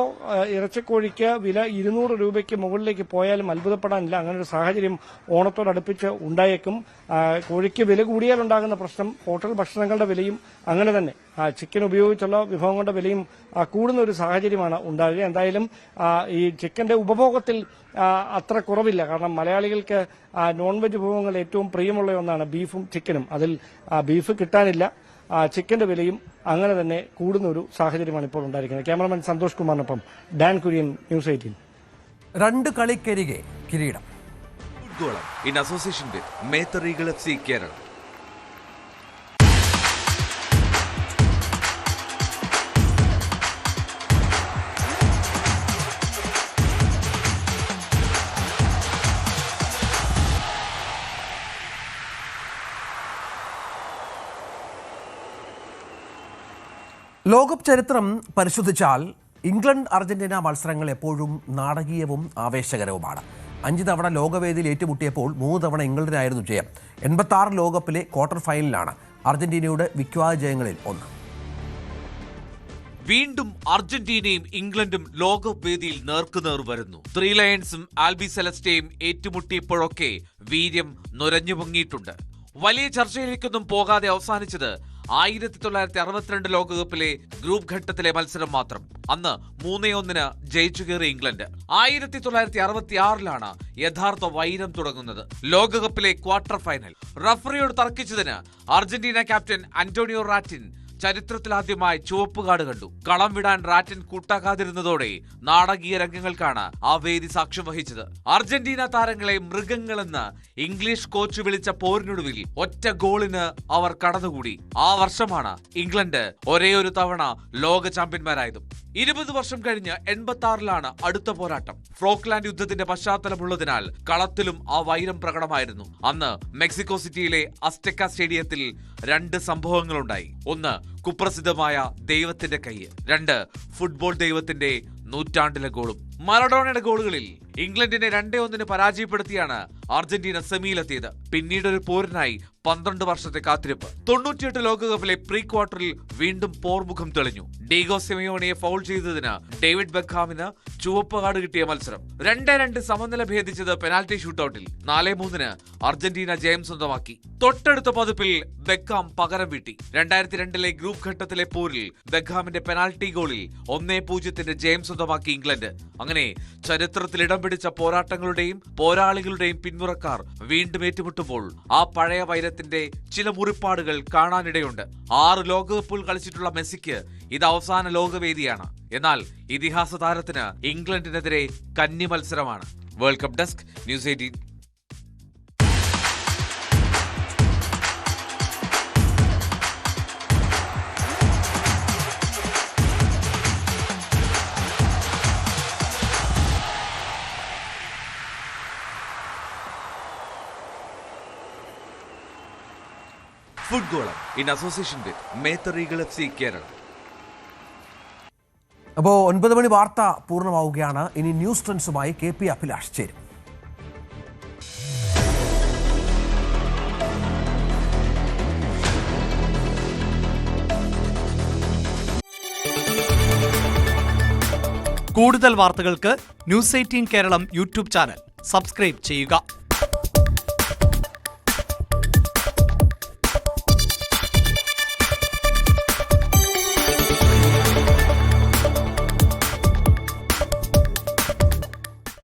ഇറച്ചിക്കോഴിക്ക് വില 200 രൂപയ്ക്ക് മുകളിലേക്ക് പോയാലും അത്ഭുതപ്പെടാനില്ല. അങ്ങനെ ഒരു സാഹചര്യം ഓണത്തോടടുപ്പിച്ച് ഉണ്ടായേക്കും. കോഴിക്ക് വില കൂടിയാൽ ഉണ്ടാകുന്ന പ്രശ്നം ഹോട്ടൽ ഭക്ഷണങ്ങളുടെ വിലയും അങ്ങനെ തന്നെ ചിക്കൻ ഉപയോഗിച്ചുള്ള വിഭവങ്ങളുടെ വിലയും കൂടുന്ന ഒരു സാഹചര്യമാണ് ഉണ്ടാകുക. എന്തായാലും ഈ ചിക്കന്റെ ഉപഭോഗത്തിൽ അത്ര കുറവില്ല. കാരണം മലയാളികൾക്ക് നോൺ വെജ് വിഭവങ്ങൾ ഏറ്റവും പ്രിയമുള്ള ഒന്നാണ് ബീഫും ചിക്കനും. അതിൽ ബീഫ് കിട്ടാനില്ല. ചിക്കന്റെ വിലയും അങ്ങനെ തന്നെ കൂടുന്ന ഒരു സാഹചര്യമാണ് ഇപ്പോൾ ഉണ്ടായിരിക്കുന്നത്. ക്യാമറമാൻ സന്തോഷ് കുമാറിനൊപ്പം ഡാൻ കുര്യൻ, ന്യൂസ് 18. 2 കളിക്കരികെ കിരീടം. In association with Methar Eagle FC Kerala. ലോകകപ്പ് ചരിത്രം പരിശോധിച്ചാൽ ഇംഗ്ലണ്ട് അർജന്റീന മത്സരങ്ങൾ എപ്പോഴും നാടകീയവും ആവേശകരവുമാണ്. 5 തവണ ലോകവേദിയിൽ ഏറ്റുമുട്ടിയപ്പോൾ 3 തവണ ഇംഗ്ലണ്ടിനായിരുന്നു ജയം. 86 ലോകകപ്പിലെ ക്വാർട്ടർ ഫൈനലിലാണ് അർജന്റീനയുടെ വിക്വായ ജയങ്ങളിൽ ഒന്ന്. വീണ്ടും അർജന്റീനയും ഇംഗ്ലണ്ടും ലോകകപ്പ് വേദിയിൽ നേർക്കുനേർ വരുന്നു. 3 ലയൺസും ആൽബി സെലസ്റ്റയും ഏറ്റുമുട്ടിയപ്പോഴൊക്കെ വീര്യം നുരഞ്ഞു പൊങ്ങിയിട്ടുണ്ട്. വലിയ ചർച്ചയിലേക്കൊന്നും പോകാതെ അവസാനിച്ചത് 1962 ലോകകപ്പിലെ ഗ്രൂപ്പ് ഘട്ടത്തിലെ മത്സരം മാത്രം. അന്ന് 3-1 ജയിച്ചു കയറിയ ഇംഗ്ലണ്ട്. 1966 യഥാർത്ഥ വൈരം തുടങ്ങുന്നത്. ലോകകപ്പിലെ ക്വാർട്ടർ ഫൈനൽ റഫറിയോട് തർക്കിച്ചതിന് അർജന്റീന ക്യാപ്റ്റൻ അന്റോണിയോ റാറ്റിൻ ചരിത്രത്തിലാദ്യമായി ചുവപ്പ് കാർഡ് കണ്ടു. കളം വിടാൻ റാറ്റിൻ കൂട്ടാക്കാതിരുന്നതോടെ നാടകീയ രംഗങ്ങൾക്കാണ് ആ വേദി സാക്ഷ്യം വഹിച്ചത്. അർജന്റീന താരങ്ങളെ മൃഗങ്ങളെന്ന് ഇംഗ്ലീഷ് കോച്ച് വിളിച്ച പോരിനൊടുവിൽ ഒറ്റ ഗോളിന് അവർ കടന്നുകൂടി. ആ വർഷമാണ് ഇംഗ്ലണ്ട് ഒരേ ഒരു തവണ ലോക ചാമ്പ്യന്മാരായതും. 20 വർഷം കഴിഞ്ഞ് 86 അടുത്ത പോരാട്ടം. ഫ്രോക്ലാൻഡ് യുദ്ധത്തിന്റെ പശ്ചാത്തലമുള്ളതിനാൽ കളത്തിലും ആ വൈരം പ്രകടമായിരുന്നു. അന്ന് മെക്സിക്കോ സിറ്റിയിലെ അസ്റ്റെക്ക സ്റ്റേഡിയത്തിൽ 2 സംഭവങ്ങളുണ്ടായി. ഒന്ന്, കുപ്രസിദ്ധമായ ദൈവത്തിന്റെ കൈ. 2, ഫുട്ബോൾ ദൈവത്തിന്റെ നൂറ്റാണ്ടിലെ ഗോളും. മറഡോണയുടെ ഗോളുകളിൽ ഇംഗ്ലണ്ടിനെ 2-1 പരാജയപ്പെടുത്തിയാണ് അർജന്റീന സെമിയിലെത്തിയത്. പിന്നീട് ഒരു പോരിനായി 12 വർഷത്തെ കാത്തിരിപ്പ്. 98 ലോകകപ്പിലെ പ്രീ ക്വാർട്ടറിൽ വീണ്ടും പോർമുഖം തെളിഞ്ഞു. ഡീഗോ സിമിയോണിയെ ഫൗൾ ചെയ്തതിന് ഡേവിഡ് ബെക്കാമിന് ചുവപ്പ് കാർഡ് കിട്ടിയ മത്സരം. 2-2 സമനില ഭേദിച്ചത് പെനാൽറ്റി ഷൂട്ടൌട്ടിൽ. 4-3 അർജന്റീന ജയം സ്വന്തമാക്കി. തൊട്ടടുത്ത പതിപ്പിൽ ബെക്കാം പകരം വീട്ടി. 2002 ഗ്രൂപ്പ് ഘട്ടത്തിലെ പോരിൽ ബെക്കാമിന്റെ പെനാൽറ്റി ഗോളിൽ 1-0 ജയം സ്വന്തമാക്കി ഇംഗ്ലണ്ട്. അങ്ങനെ ചരിത്രത്തിൽ ഇടം പിടിച്ച പോരാട്ടങ്ങളുടെയും പോരാളികളുടെയും പിന്മുറക്കാർ വീണ്ടും ഏറ്റുമുട്ടുമ്പോൾ ആ പഴയ വൈരത്തിന്റെ ചില മുറിപ്പാടുകൾ കാണാനിടയുണ്ട്. 6 ലോകകപ്പുകൾ കളിച്ചിട്ടുള്ള മെസ്സിക്ക് ഇത് അവസാന ലോകവേദിയാണ്. എന്നാൽ ഇതിഹാസ താരത്തിന് ഇംഗ്ലണ്ടിനെതിരെ കന്നി മത്സരമാണ്. World Cup desk, News 18. ഫുട്ഗോളം in association with Methar Eagle FC Kerala. അപ്പോൾ 9 മണി വാർത്ത പൂർണ്ണമാവുകയാണ്. ഇനി ന്യൂസ് ട്രെൻഡ്സുമായി KP അഭിലാഷ് ചേരും. കൂടുതൽ വാർത്തകൾക്ക് news 18 Keralam YouTube channel subscribe ചെയ്യുക.